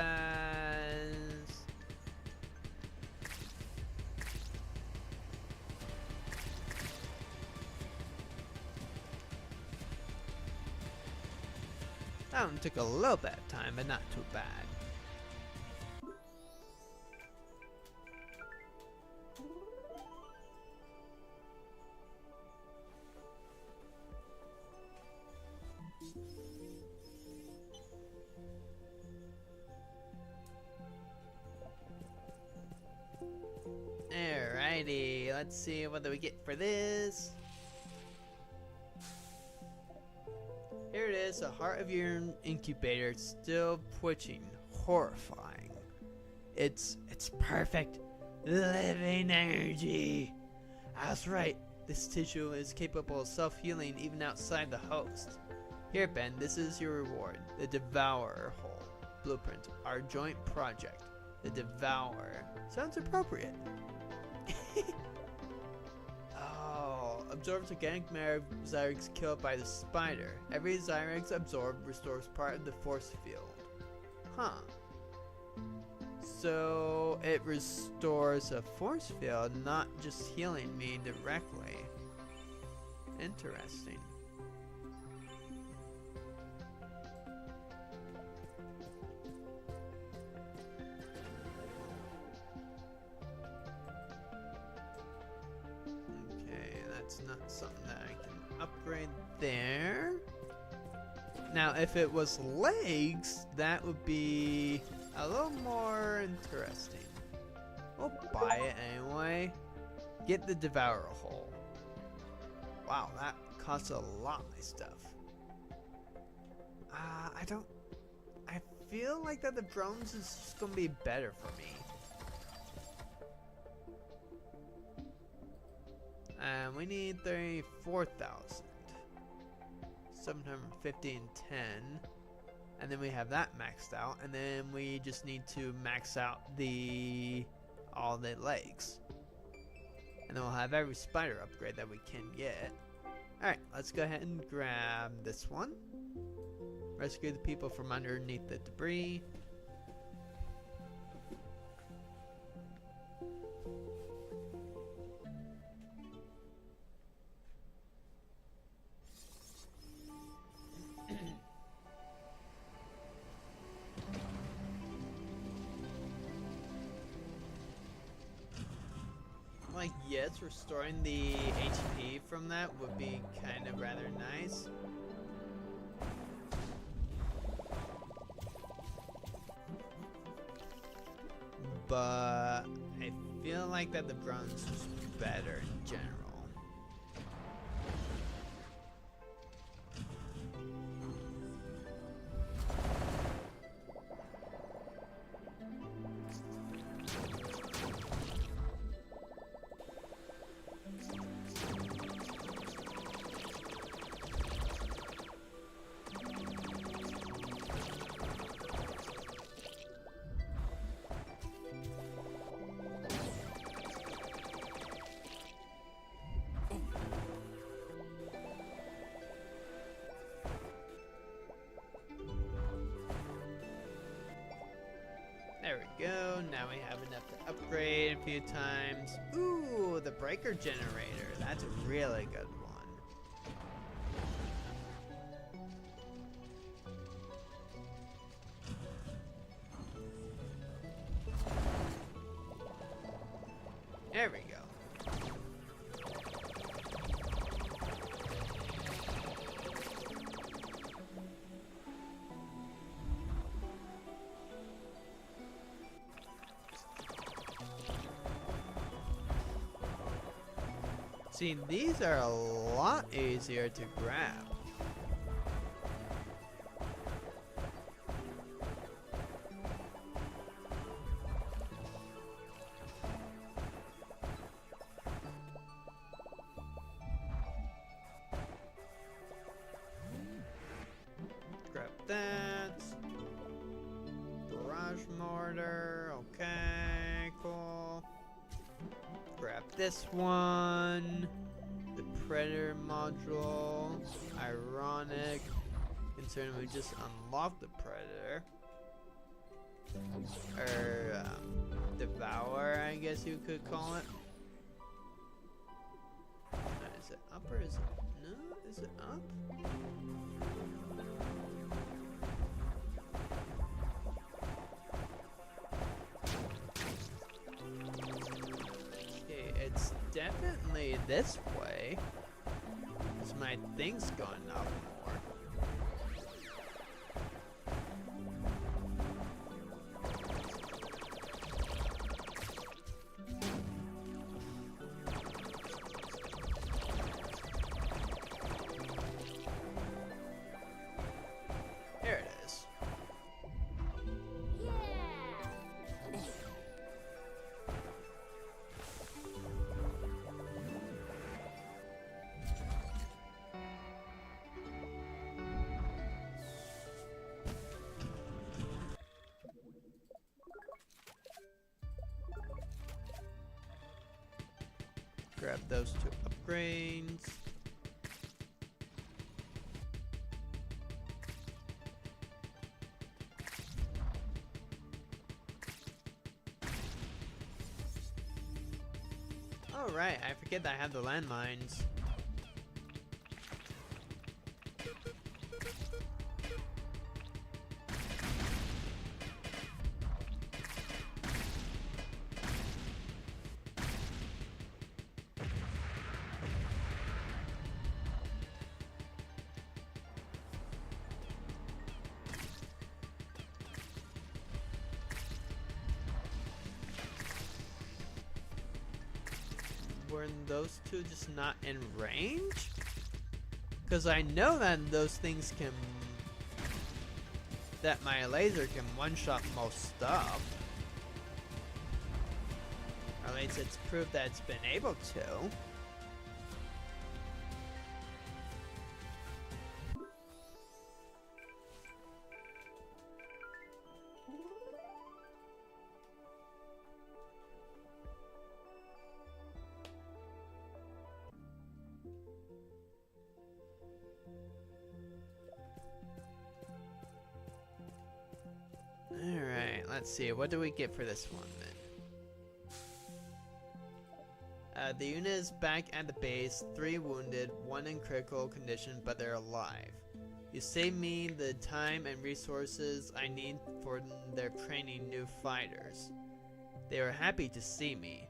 That one took a little bit of time, but not too bad. Alrighty, let's see what do we get for this. Here it is, the heart of your incubator still twitching, horrifying. It's perfect living energy. That's right, this tissue is capable of self-healing even outside the host. Here, Ben, this is your reward, the Devourer Hole Blueprint, our joint project. The Devourer. Sounds appropriate. Oh, absorbs organic matter of Zyrex killed by the spider. Every Zyrex absorbed restores part of the force field. Huh. So it restores a force field, not just healing me directly. Interesting. Not something that I can upgrade there. Now, if it was legs, that would be a little more interesting. We'll buy it anyway. Get the Devourer Hole. Wow, that costs a lot of my stuff. I feel like that the drones is just gonna be better for me. And we need 34,000. 750 and 10. And then we have that maxed out. And then we just need to max out all the legs. And then we'll have every spider upgrade that we can get. Alright, let's go ahead and grab this one. Rescue the people from underneath the debris. Like, yes, restoring the HP from that would be kind of rather nice. But I feel like that the bronze is better in general. There we go, now we have enough to upgrade a few times. Ooh, the breaker generator, that's a really good one. There we go. See, these are a lot easier to grab. Grab that. Barrage mortar, okay, cool. Grab this one. The predator module. Ironic. Considering we just unlocked the predator. Or devour, I guess you could call it. Is it up or is it no? Is it up? It's definitely this way. Because my thing's going up more. Here it is. Grab those two upgrades. Oh right, I forget that I have the landmines. Were those two just not in range? Because I know that those things can that my laser can one-shot most stuff. Or at least it's proof that it's been able to. Alright, let's see. What do we get for this one then? The unit is back at the base, 3 wounded, 1 in critical condition, but they're alive. You save me the time and resources I need for their training new fighters. They are happy to see me.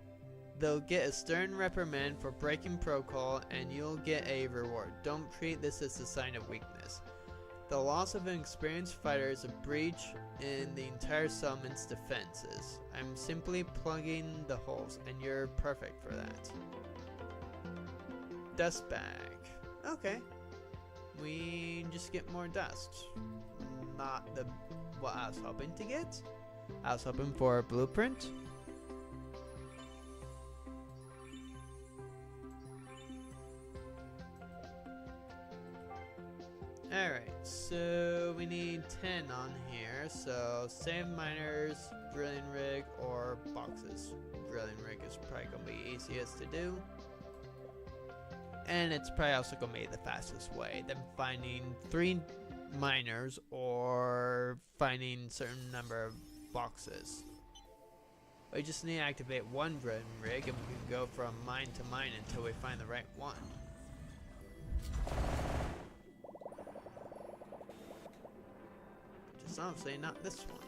They'll get a stern reprimand for breaking protocol, and you'll get a reward. Don't treat this as a sign of weakness. The loss of an experienced fighter is a breach in the entire settlement's defenses. I'm simply plugging the holes, and you're perfect for that. Dust bag. Okay. We just get more dust. Not what I was hoping to get. I was hoping for a blueprint. Alright, so we need 10 on here, so save miners, drilling rig, or boxes. Drilling rig is probably going to be easiest to do. And it's probably also going to be the fastest way than finding 3 miners or finding a certain number of boxes. We just need to activate 1 drilling rig and we can go from mine to mine until we find the right one. Just obviously not this one.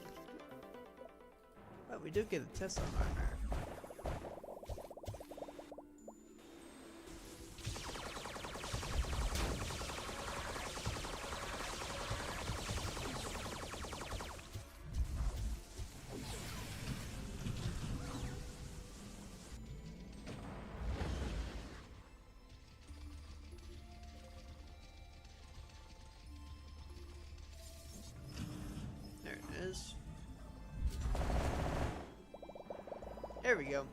But we do get a Tesla armor. There we go.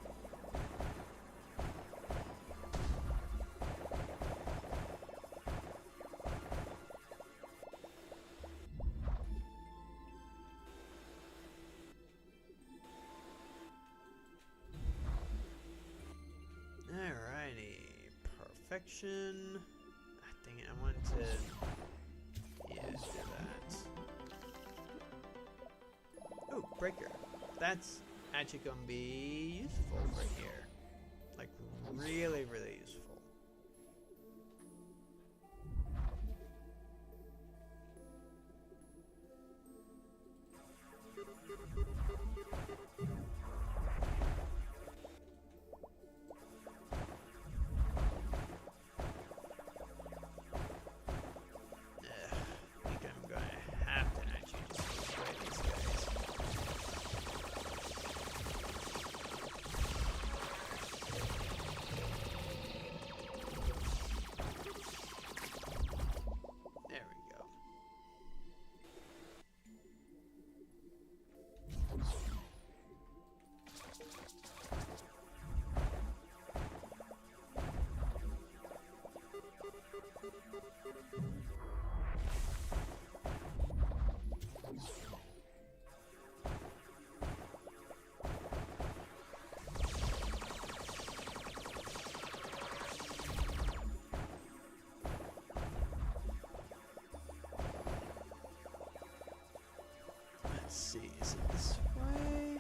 Alrighty. Perfection. Dang it, I want to... Yeah, do that. Oh, breaker. That's actually gonna be useful for here. Like, really, really useful. I think I'm gonna have to actually just destroy these guys. There we go. Let's see, is it this way?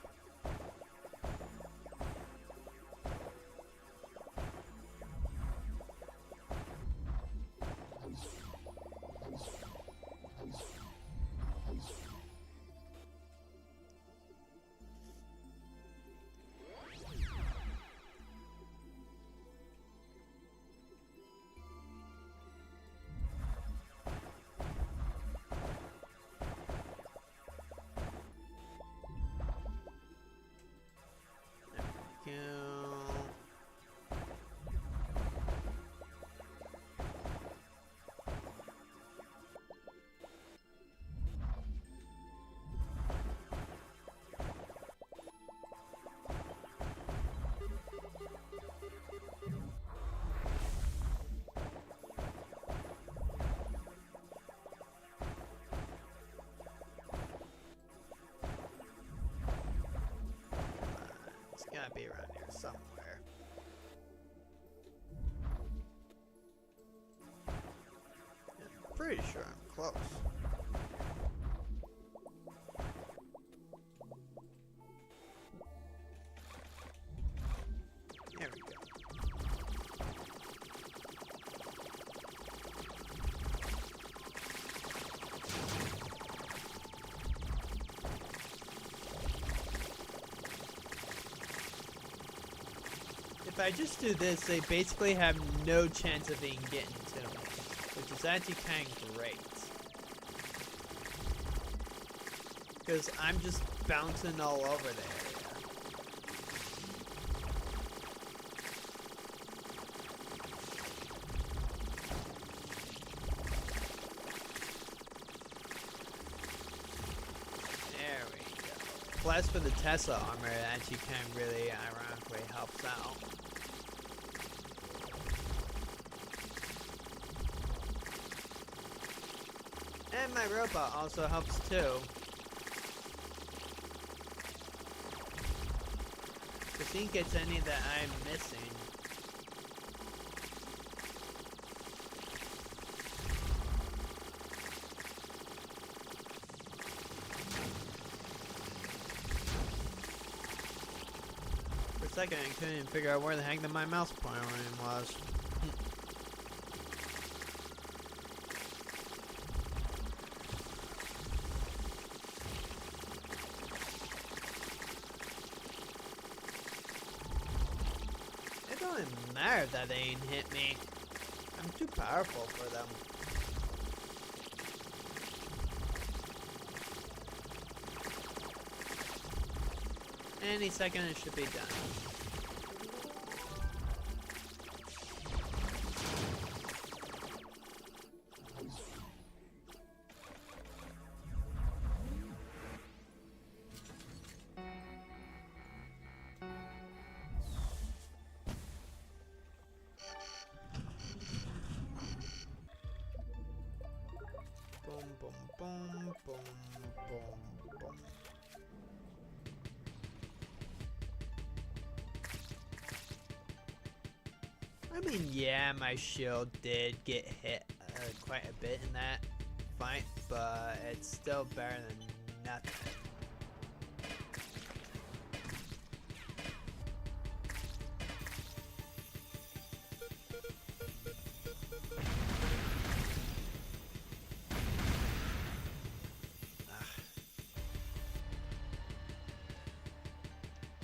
gotta be around here somewhere. I'm pretty sure I'm close. There we go. If I just do this, they basically have no chance of even getting to me, which is actually kind of great. Because I'm just bouncing all over the area. There we go. Plus for the Tesla armor, it actually kind of really ironically helps out. And my robot also helps too. Because he gets any that I'm missing. For a second I couldn't even figure out where the heck my mouse pointer was. It doesn't matter that they ain't hit me. I'm too powerful for them. Any second it should be done. Boom, boom, boom, boom, boom, boom. I mean, yeah, my shield did get hit quite a bit in that fight, but it's still better than nothing.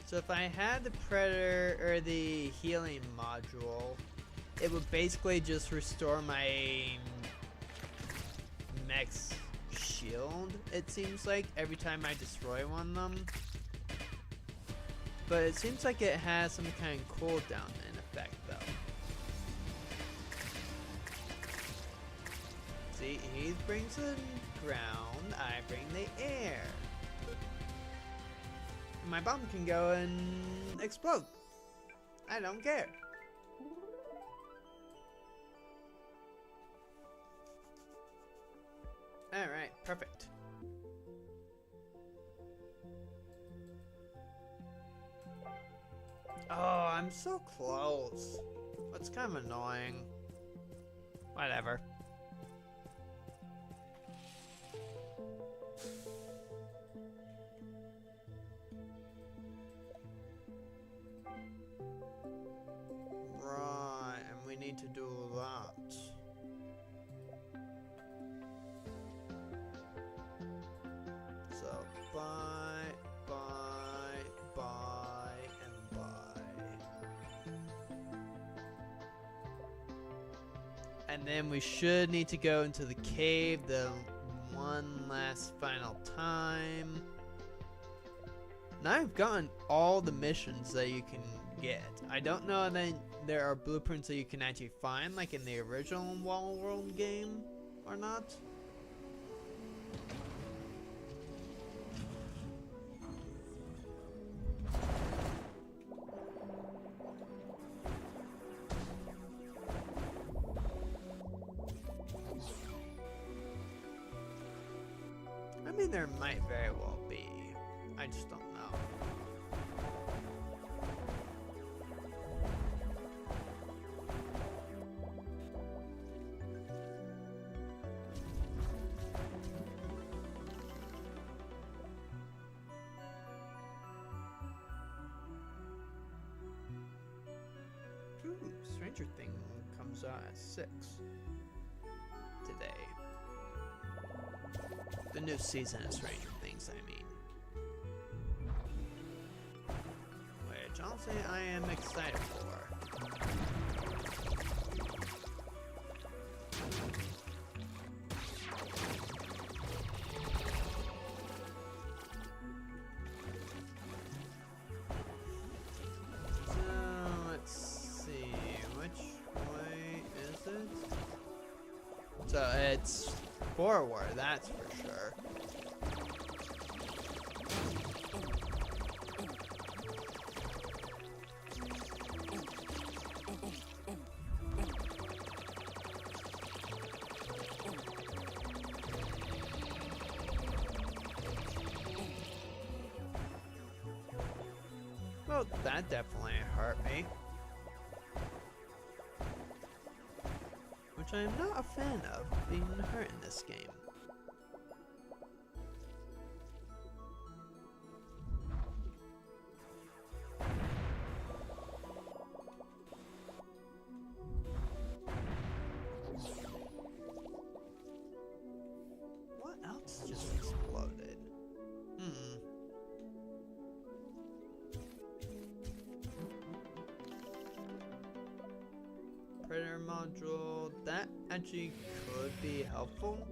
So if I had the Predator or the healing module, it would basically just restore my mech's shield, it seems like, every time I destroy one of them. But it seems like it has some kind of cooldown in effect though. See, he brings the ground, I bring the air. My bomb can go and explode. I don't care. Alright, perfect. Oh, I'm so close. That's kind of annoying. Whatever. Right, and we need to do that. So, buy, and buy. And then we should need to go into the cave the one last final time. Now I've gotten all the missions that you can get. I don't know that there are blueprints that you can actually find, like in the original Wall World game, or not. I mean, there might very well be. I just don't know. Stranger Things comes out at 6 today. The new season of Stranger Things, I mean. Which honestly I am excited for. So it's forward, that's for sure. Well, that definitely hurt me. Which I am not a fan of being hurt in this game. What else just exploded? Predator module, that actually could be helpful.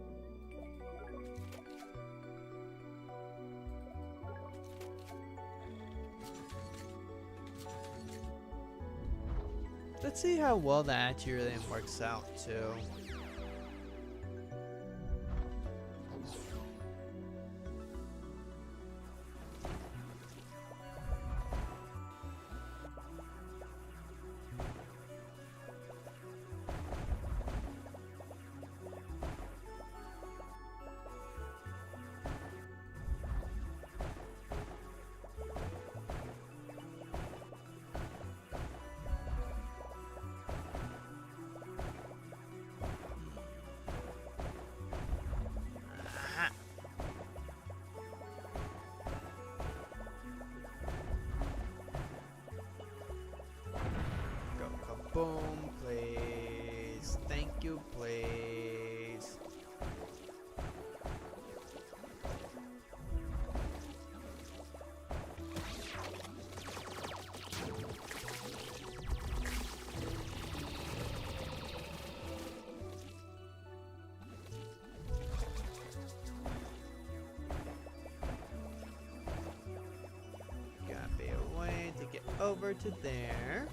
Let's see how well that actually really works out too. Boom, please. Thank you, please. Gotta be a way to get over to there.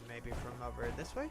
Maybe from over this way?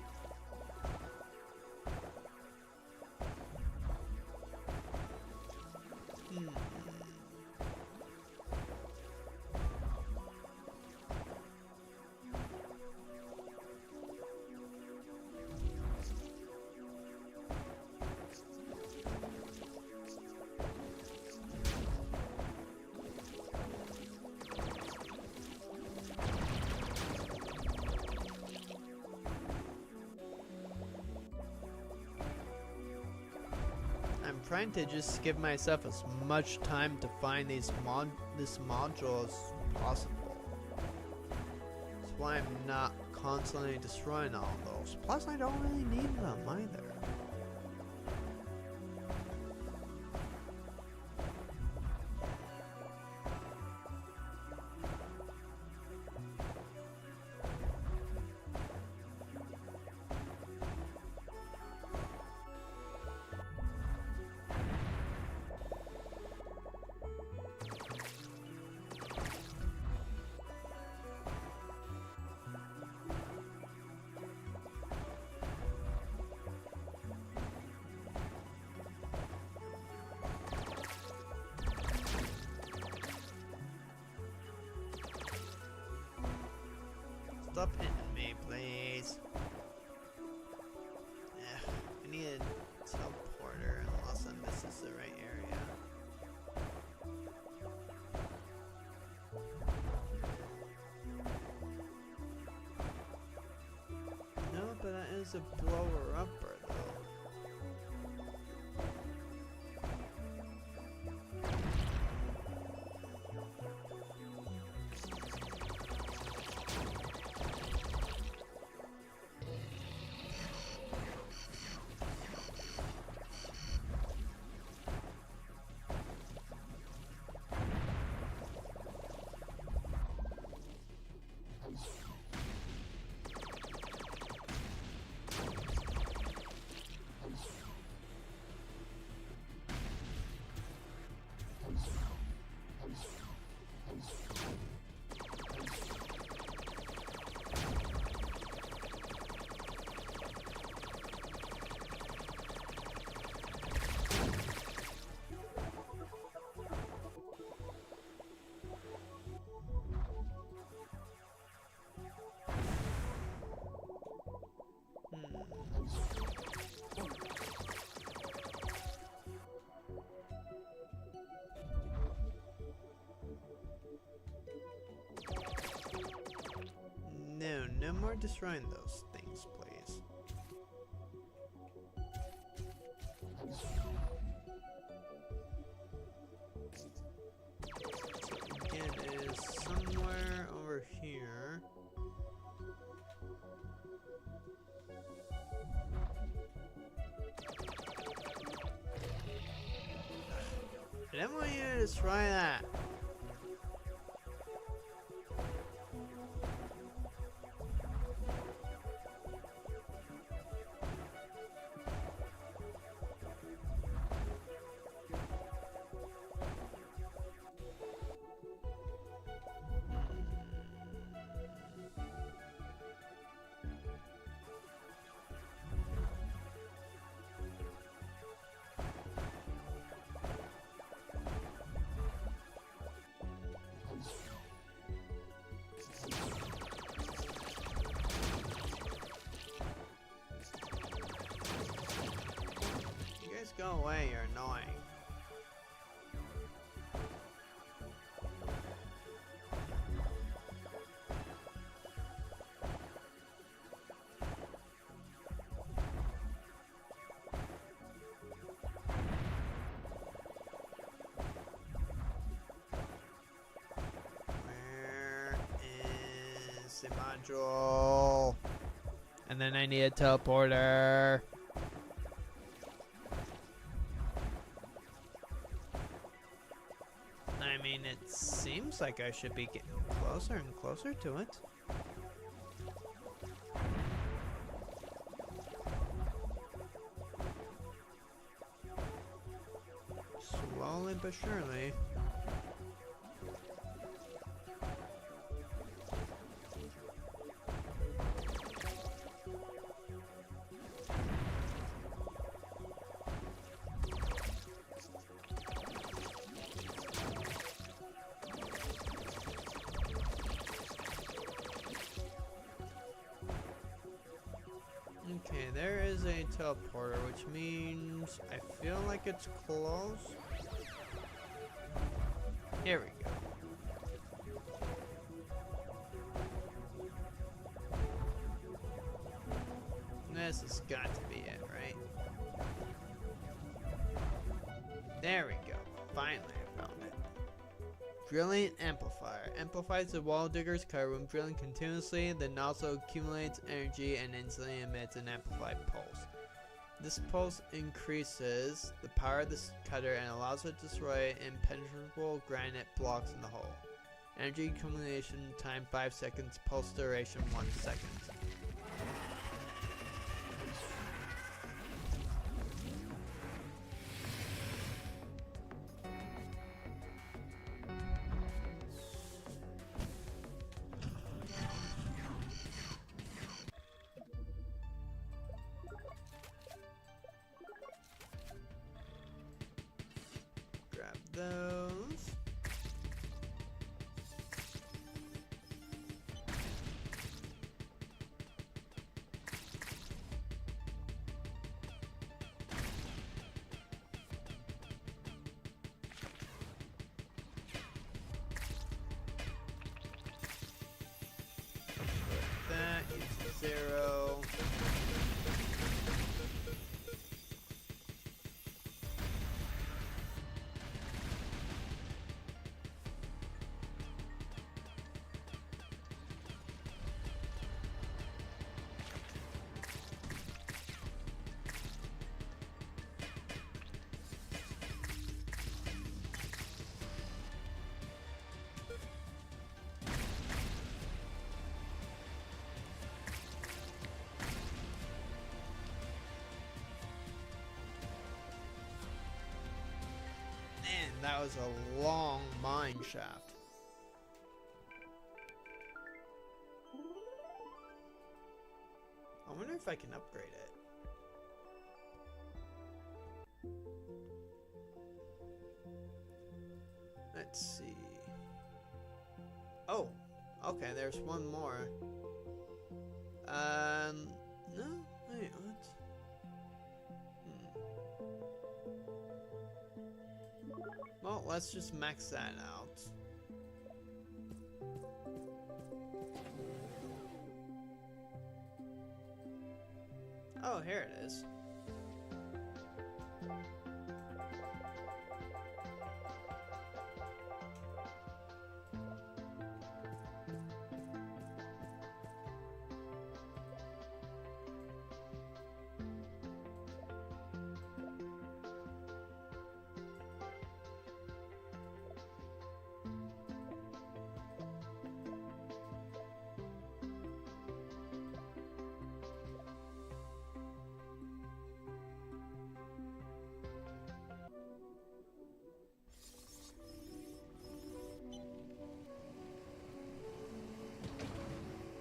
I'm trying to just give myself as much time to find this module as possible. That's why I'm not constantly destroying all those. Plus, I don't really need them either. Stop hitting me, please. I need a teleporter unless this is the right area. No, but that is a blower upper though. more destroying those things, please. Again, it is somewhere over here. I didn't want you to destroy that. Go away, you're annoying. Where is the module? And then I need a teleporter. I mean, it seems like I should be getting closer and closer to it. Slowly but surely. Okay, there is a teleporter, which means I feel like it's close. Here we go. This has got to be it, right? There we go. Finally, I found it. Drilling amplifier. Amplifies the wall digger's cut when drilling continuously, then also accumulates energy and instantly emits an amplified pulse. This pulse increases the power of this cutter and allows it to destroy impenetrable granite blocks in the hole. Energy accumulation time 5 seconds, pulse duration 1 second. Grab those. Put that into 0. Man, that was a long mine shaft. I wonder if I can upgrade it. Let's see. Oh, okay, there's one more. No, wait, what? Well, let's just max that out. Oh, here it is.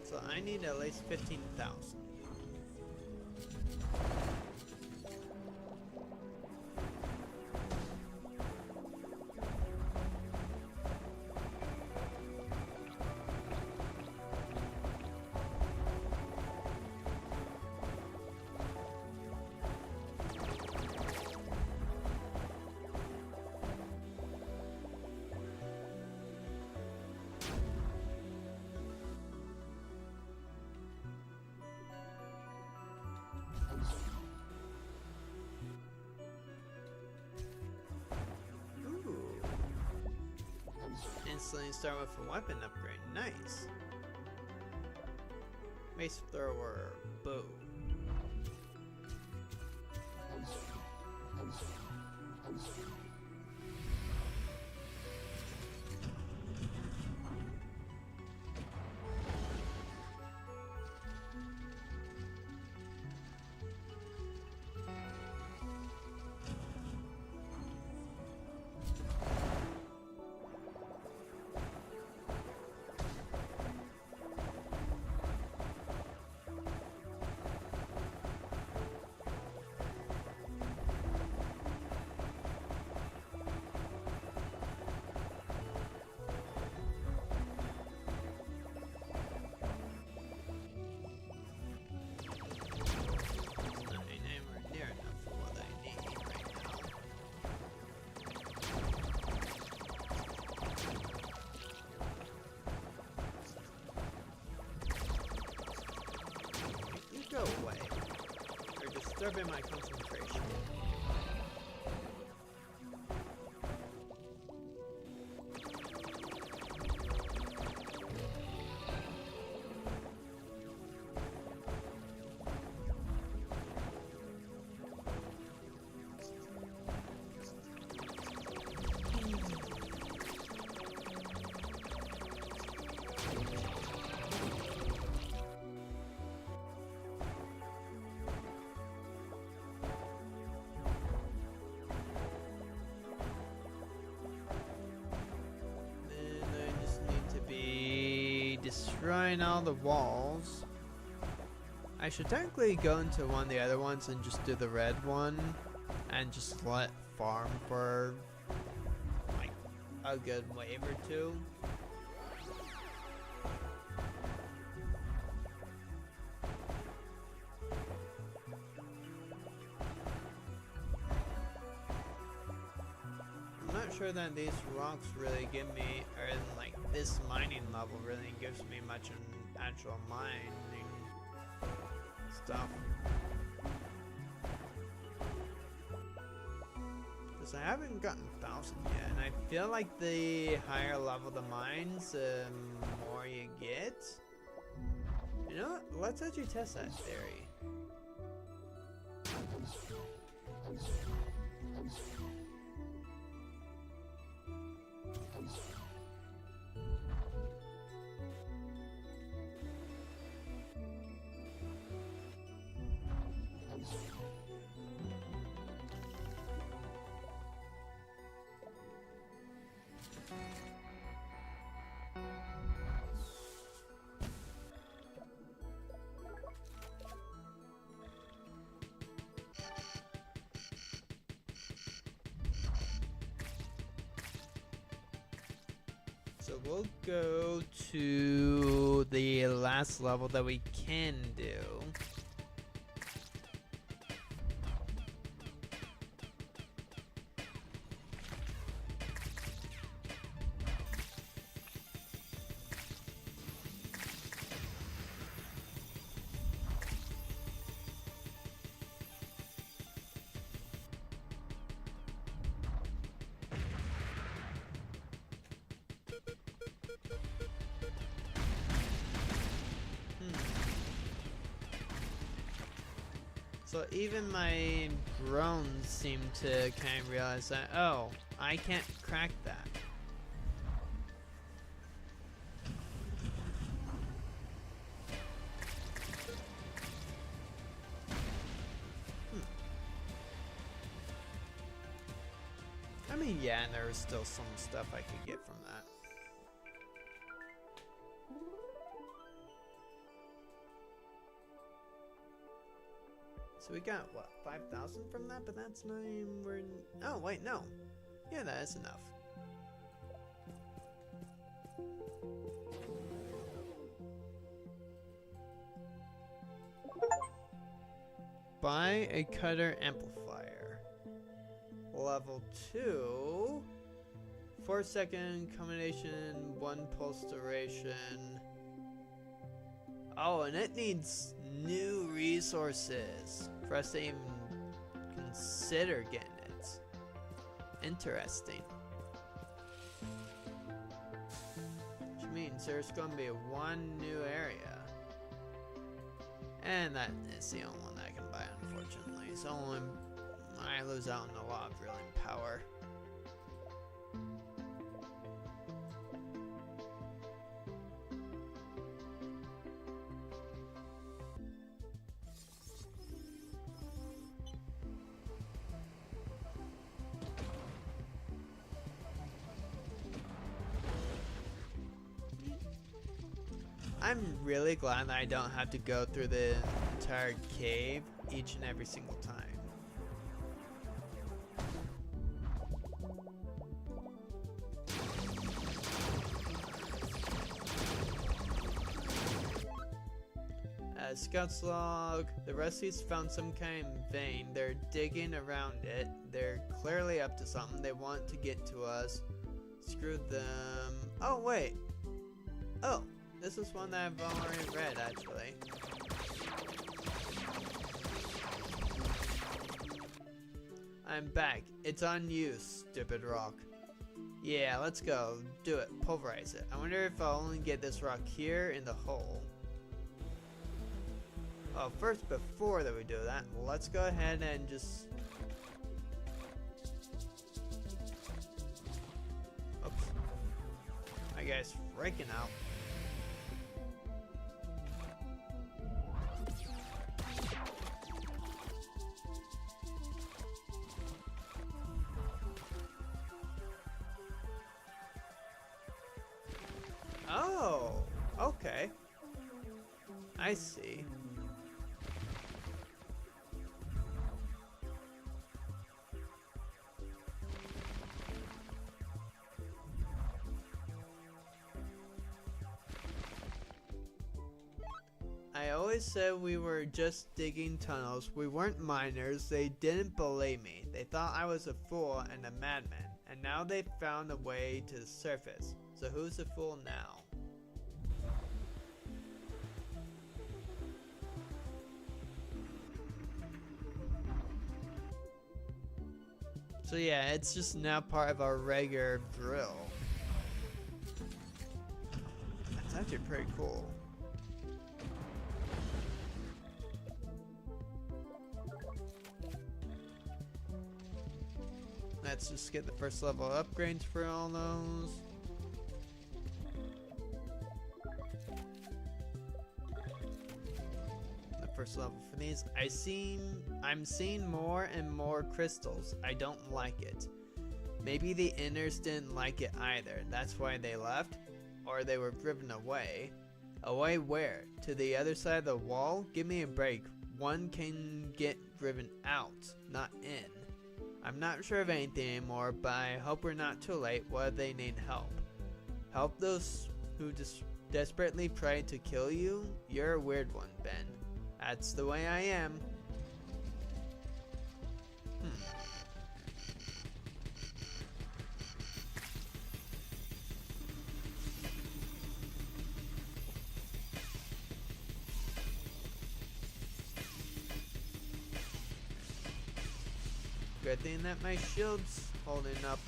So I need at least 15,000. Instantly start with a weapon upgrade. Nice. Mace thrower, bow. Go away. You're disturbing my concentration. Destroying all the walls. I should technically go into one of the other ones and just do the red one and just let farm for like a good wave or two. I'm not sure that these rocks really give me, or in like this mining level really gives me much in actual mining stuff. Because I haven't gotten 1,000 yet, and I feel like the higher level the mines, the more you get. You know what? Let's actually test that theory. So we'll go to the last level that we can do. So even my drones seem to kind of realize that, oh, I can't crack that. I mean, yeah, and there was still some stuff I could get from that. So we got, what, 5,000 from that? But that's not even, oh, wait, no. Yeah, that is enough. Buy a cutter amplifier. Level 2. 4-second combination, 1 pulse duration. Oh, and it needs new resources for us to even consider getting it. Interesting. Which means there's going to be one new area. And that is the only one that I can buy, unfortunately. So only I lose out on a lot of drilling power. I'm really glad that I don't have to go through the entire cave each and every single time. Scout's log. The Rusties found some kind of vein. They're digging around it. They're clearly up to something. They want to get to us. Screw them. Oh, wait. Oh. This is one that I've already read, actually. I'm back. It's on you, stupid rock. Yeah, let's go. Do it. Pulverize it. I wonder if I'll only get this rock here in the hole. Oh, first, before that we do that, let's go ahead and just... Oops. My guy's freaking out. Oh, okay. I see. I always said we were just digging tunnels. We weren't miners. They didn't believe me. They thought I was a fool and a madman. And now they've found a way to the surface. So who's the fool now? So yeah, it's just now part of our regular drill. That's actually pretty cool. Let's just get the first level upgrades for all those. The first level for these. I'm seeing more and more crystals. I don't like it. Maybe the inners didn't like it either. That's why they left. Or they were driven away. Away where? To the other side of the wall? Give me a break. One can get driven out, not in. I'm not sure of anything anymore, but I hope we're not too late while they need help. Help those who just desperately try to kill you? You're a weird one, Ben. That's the way I am. Good thing that my shield's holding up.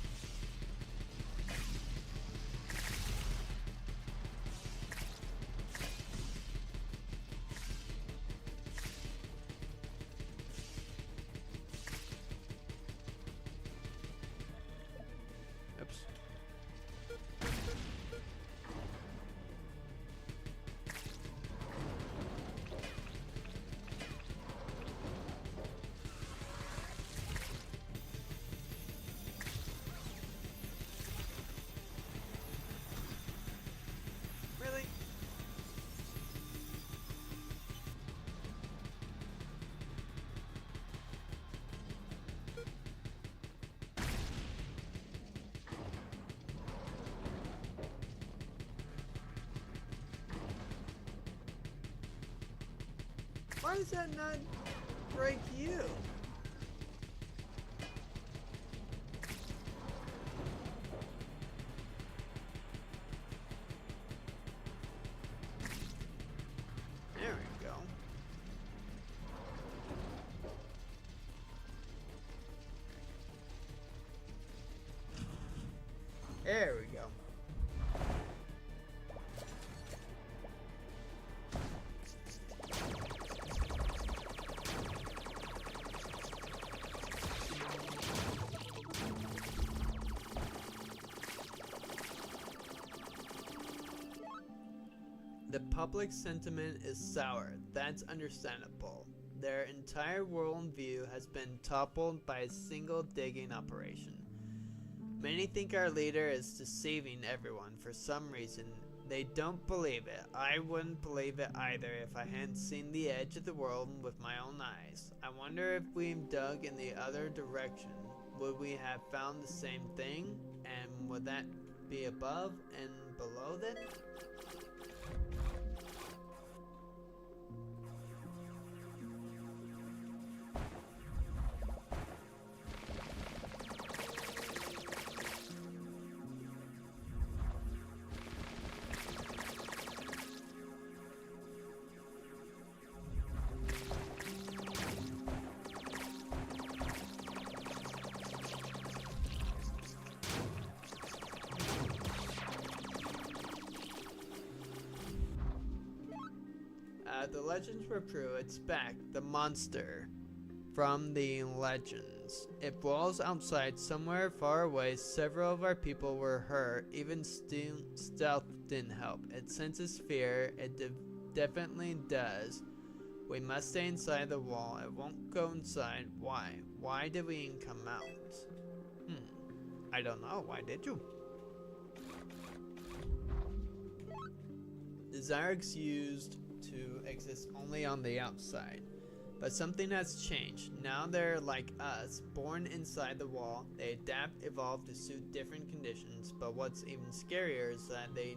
Why does that not break you? There we go. There we go. The public sentiment is sour. That's understandable. Their entire worldview has been toppled by a single digging operation. Many think our leader is deceiving everyone for some reason. They don't believe it. I wouldn't believe it either if I hadn't seen the edge of the world with my own eyes. I wonder if we dug in the other direction, would we have found the same thing? And would that be above and below then? The legends were true. It's back. The monster from the legends. It brawls outside somewhere far away. Several of our people were hurt. Even stealth didn't help. It senses fear. It definitely does. We must stay inside the wall. It won't go inside. Why? Why did we even come out? I don't know. Why did you? The Zyrex used to exist only on the outside, but something has changed. Now they're like us, born inside the wall. They adapt, evolve to suit different conditions, but what's even scarier is that they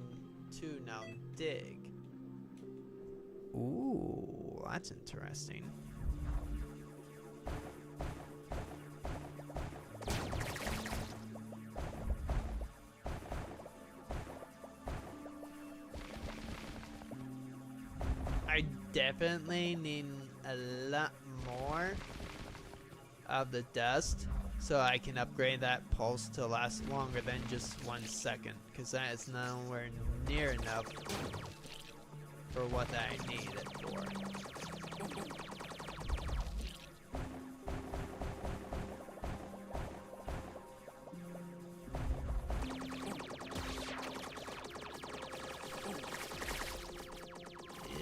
too now dig. Ooh, that's interesting. I definitely need a lot more of the dust so I can upgrade that pulse to last longer than just 1 second, because that is nowhere near enough for what I need it for.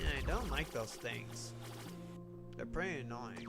I don't like those things. They're pretty annoying.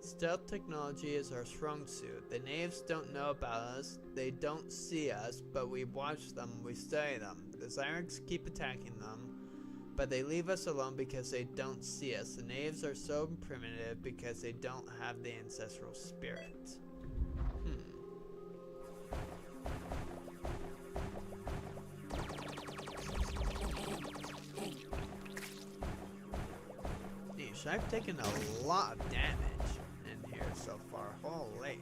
Stealth technology is our strong suit. The knaves don't know about us, they don't see us, but we watch them, we study them. The Zyrex keep attacking them, but they leave us alone because they don't see us. The knaves are so primitive because they don't have the ancestral spirit. Yeesh, I've taken a lot of damage here so far. Holy.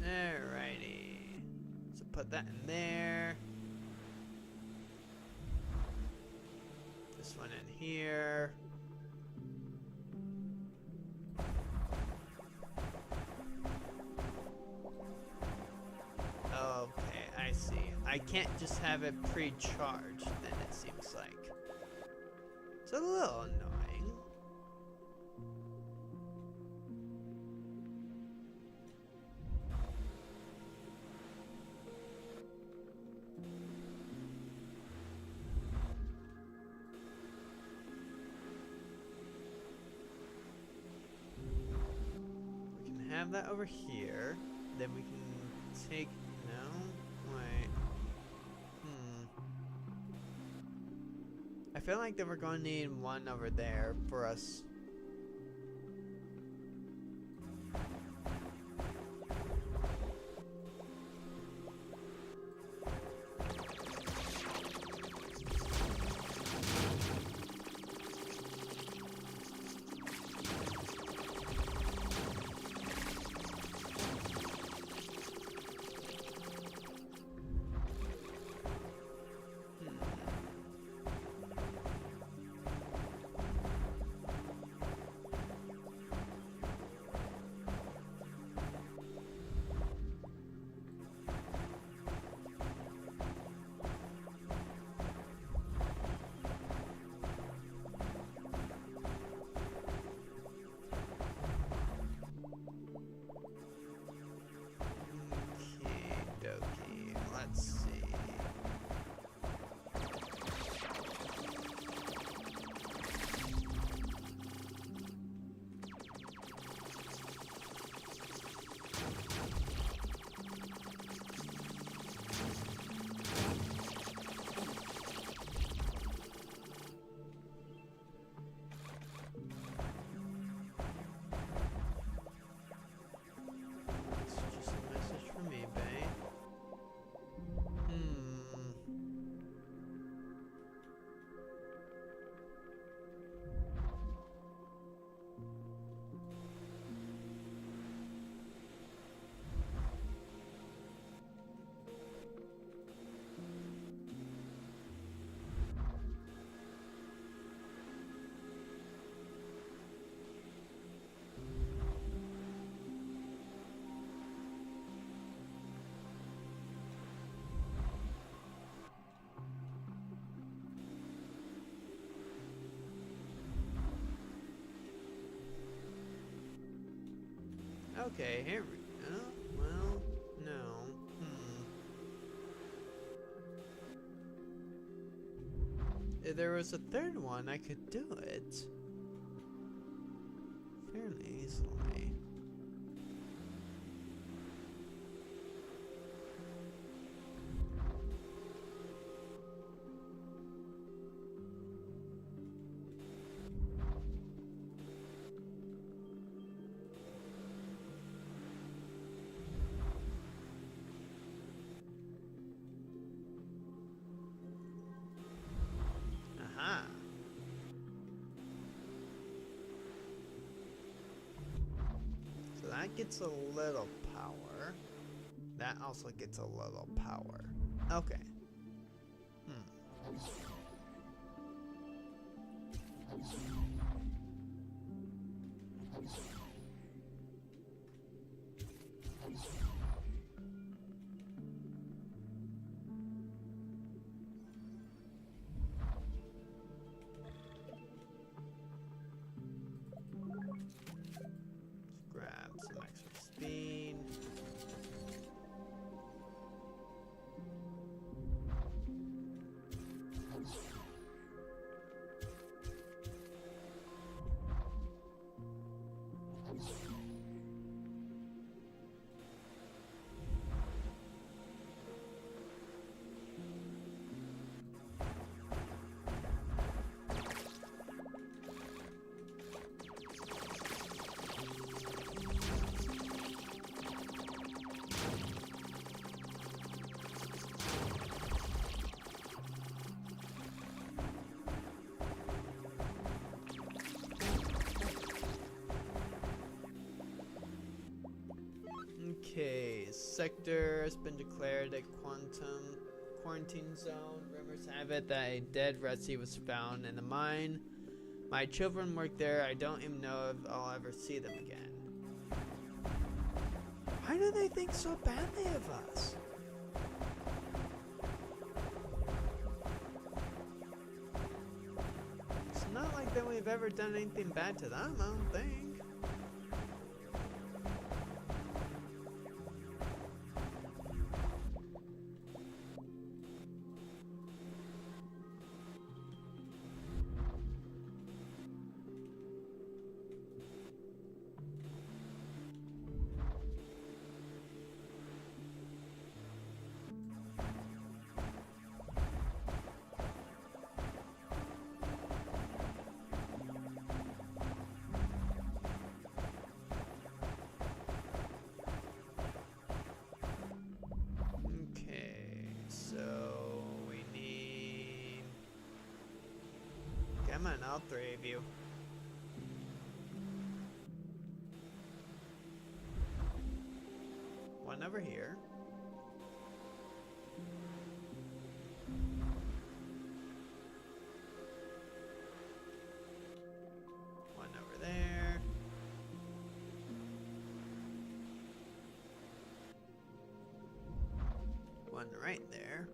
Alrighty. So put that in there. This one in here. I can't just have it pre-charged, then it seems like. It's a little annoying. We can have that over here. Then we can take... No? Wait. I feel like that we're going to need one over there for us. Let's see. It's just a message from eBay. Okay, here we go. Well, no. If there was a third one, I could do it fairly easily. Aha. So that gets a little power. That also gets a little power. Okay. Grab some extra speed. Okay, sector has been declared a quarantine zone. Rumors have it that a dead Resi was found in the mine. My children work there. I don't even know if I'll ever see them again. Why do they think so badly of us? that we've ever done anything bad to them, I don't think. Come on, all three of you. One over here. One over there. One right there.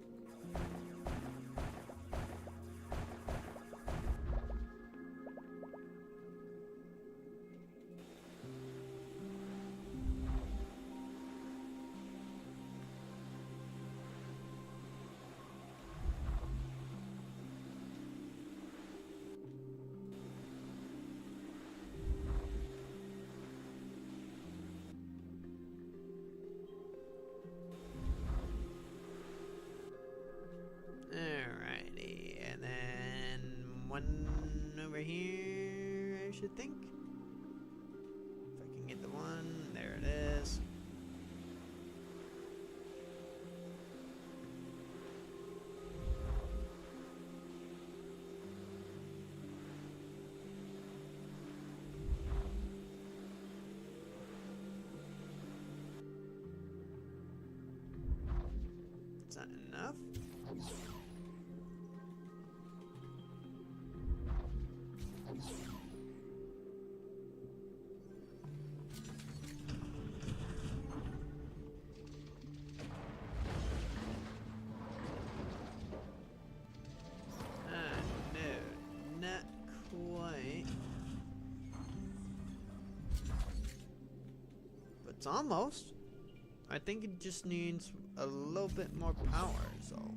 Alrighty, and then one over here, I should think. If I can get the one, there it is. Is that enough? No, not quite. But it's almost. I think it just needs a little bit more power, so.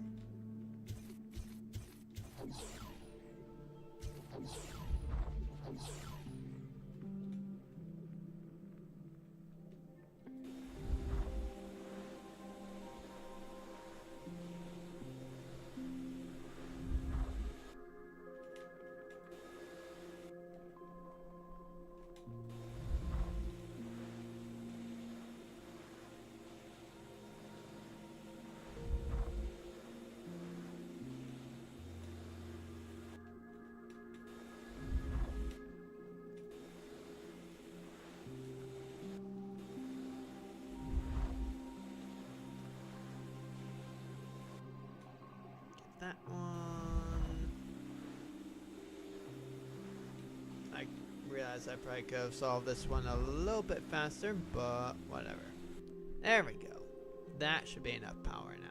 That one. I realize I probably could have solved this one a little bit faster, but whatever. There we go. That should be enough power now.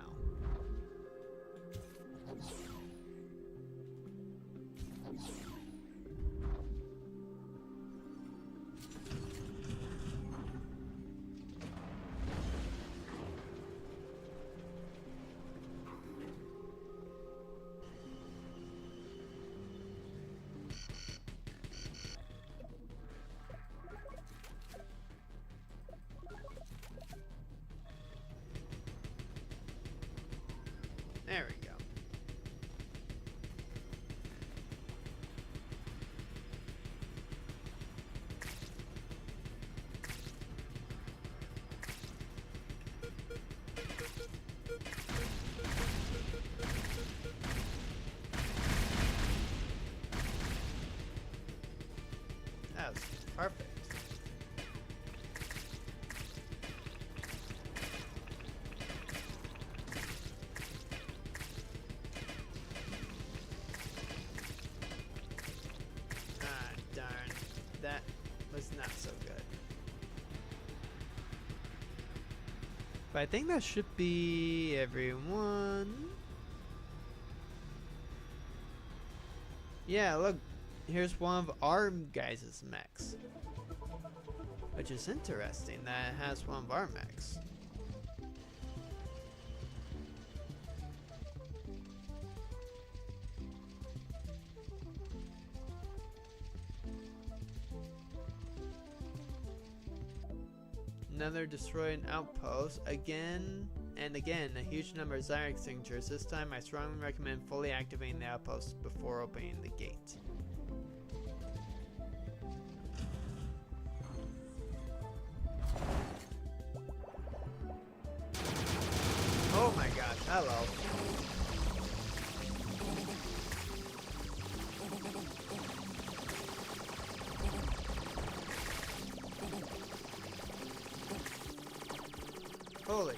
There we go. That was perfect. That was not so good. But I think that should be everyone. Yeah, look. here's one of our guys' mechs. Which is interesting that it has one of our mechs. Another destroyed outpost. Again and again, a huge number of Zyrex signatures. This time I strongly recommend fully activating the outpost before opening the gate. Oh my gosh, hello. Holy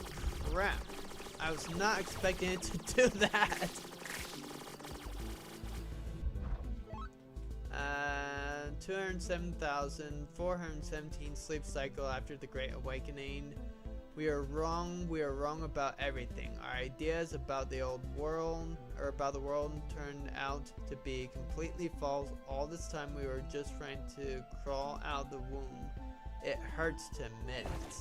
crap. I was not expecting it to do that. 207,417 sleep cycle after the Great Awakening. We are wrong about everything. Our ideas about the old world, or about the world, turned out to be completely false. All this time we were just trying to crawl out the womb. It hurts to admit it.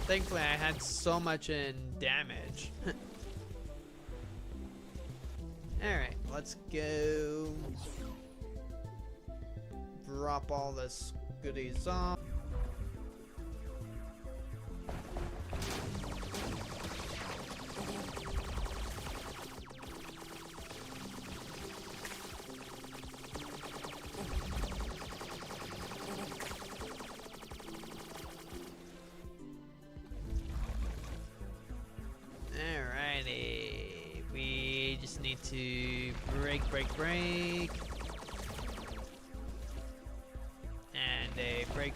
Thankfully, I had so much in damage. Alright, let's go. Drop all this goodies off. Alrighty, we just need to break. And a break.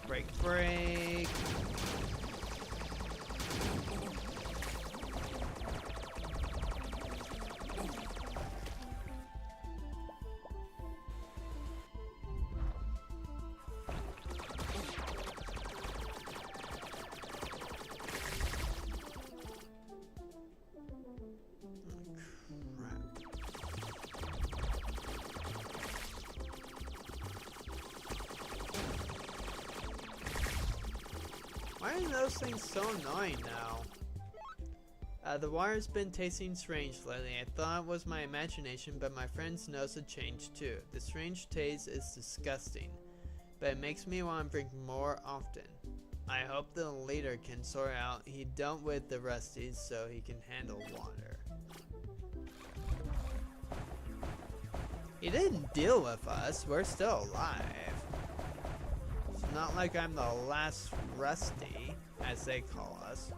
Why are those things so annoying now? The water's been tasting strange lately. I thought it was my imagination, but my friend's nose had changed too. The strange taste is disgusting, but it makes me want to drink more often. I hope the leader can sort out he dealt with the Rusties so he can handle water. He didn't deal with us. We're still alive. It's not like I'm the last Rusty, as they call us.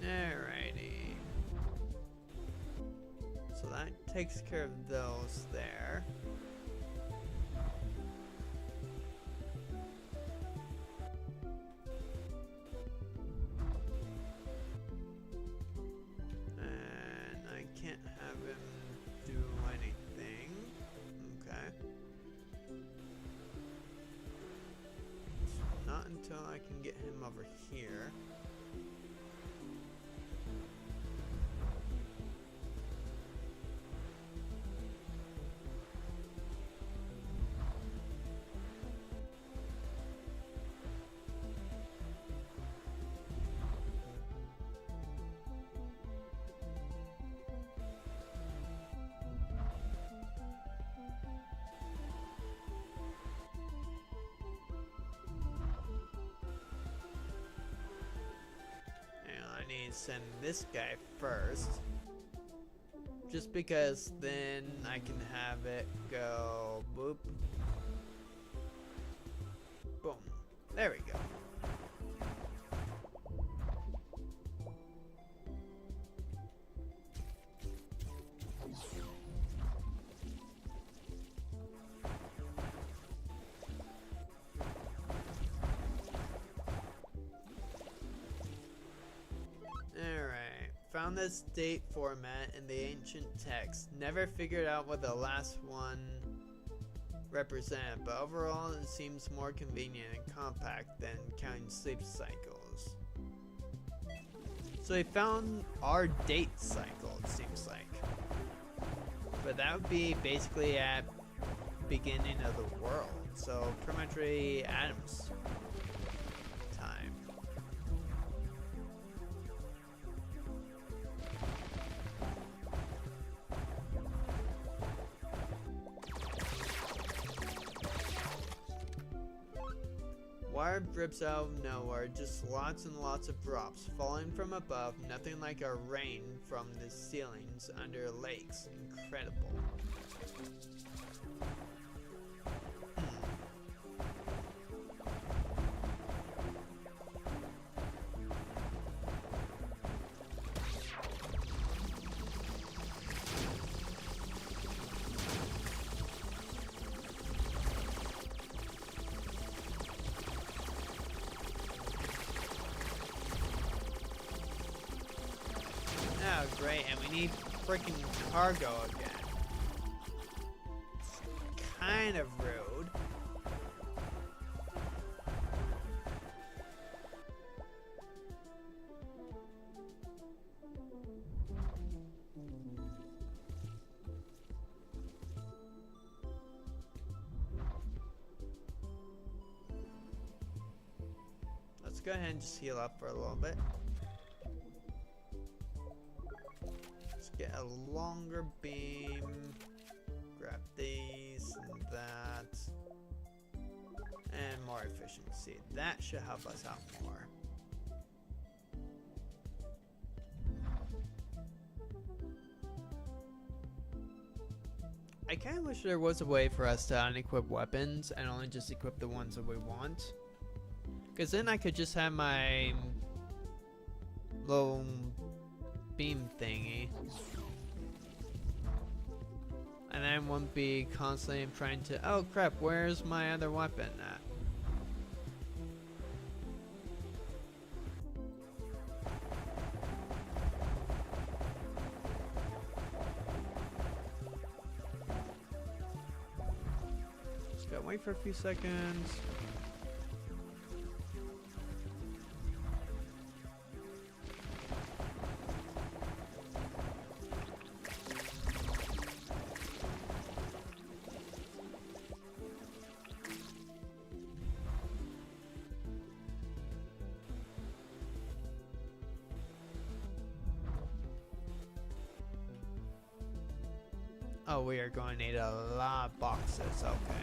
Alrighty. So that takes care of those there. Until I can get him over here. definitely send this guy first. Just because then I can have it go boop. Boom. There we go. Found this date format in the ancient text. Never figured out what the last one represented, but overall it seems more convenient and compact than counting sleep cycles. So we found our date cycle, it seems like. But that would be basically at beginning of the world. So pretty much really Adam's time. Water drips out of nowhere, just lots and lots of drops falling from above, nothing like a rain from the ceilings under lakes. Incredible. Oh, great, and we need freaking cargo again. It's kind of rude. Let's go ahead and just heal up for a little bit. Get a longer beam, grab these and that, and more efficiency. That should help us out more. I kind of wish there was a way for us to unequip weapons and only just equip the ones that we want. Because then I could just have my little beam thingy, and I won't be constantly trying to, oh crap, where's my other weapon at? Just gotta wait for a few seconds. Oh, we are going to need a lot of boxes, okay.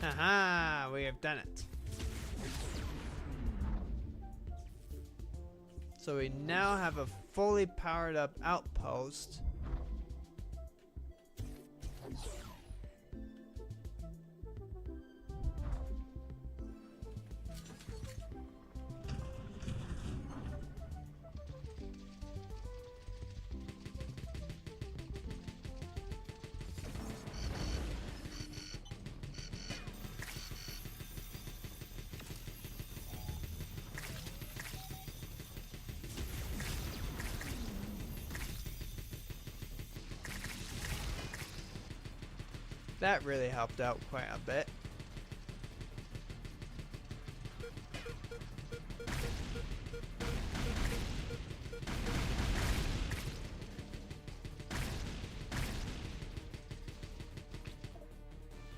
Haha, we have done it. So we now have a fully powered up outpost. That really helped out quite a bit.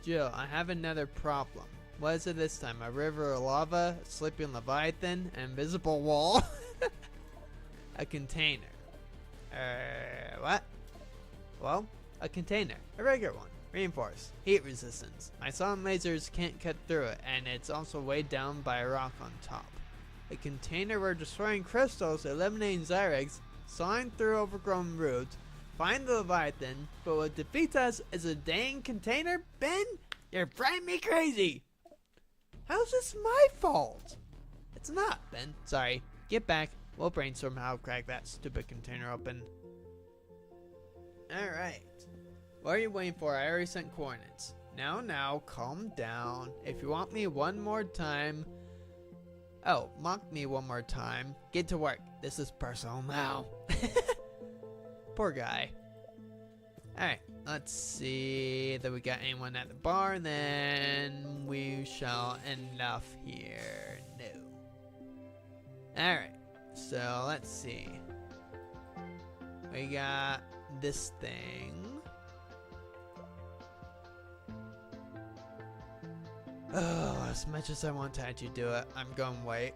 Jill, I have another problem. What is it this time? A river of lava, a sleeping leviathan, an invisible wall, a container. What? Well, a container, a regular one, reinforced, heat resistance. My sun lasers can't cut through it, and it's also weighed down by a rock on top. A container where destroying crystals, eliminating Zyrex, sawing through overgrown roots, find the Leviathan, but what defeats us is a dang container? Ben, you're driving me crazy! How's this my fault? It's not, Ben. Sorry. Get back. We'll brainstorm how to crack that stupid container open. Alright. What are you waiting for? I already sent coordinates. Now, calm down. If you want me one more time... Oh, mock me one more time. Get to work. This is personal now. Poor guy. Alright, let's see that we got anyone at the bar, and then we shall end off here. No. Alright, so let's see. We got this thing. Oh, as much as I want to actually do it, I'm going to wait.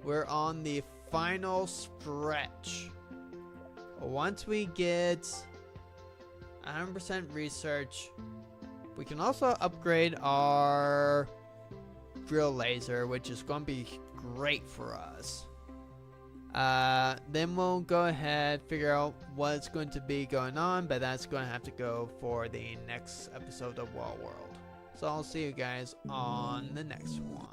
We're on the final stretch. Once we get 100% research, we can also upgrade our drill laser, which is going to be great for us. Then we'll go ahead, figure out what's going to be going on, but that's going to have to go for the next episode of Wall World. So I'll see you guys on the next one.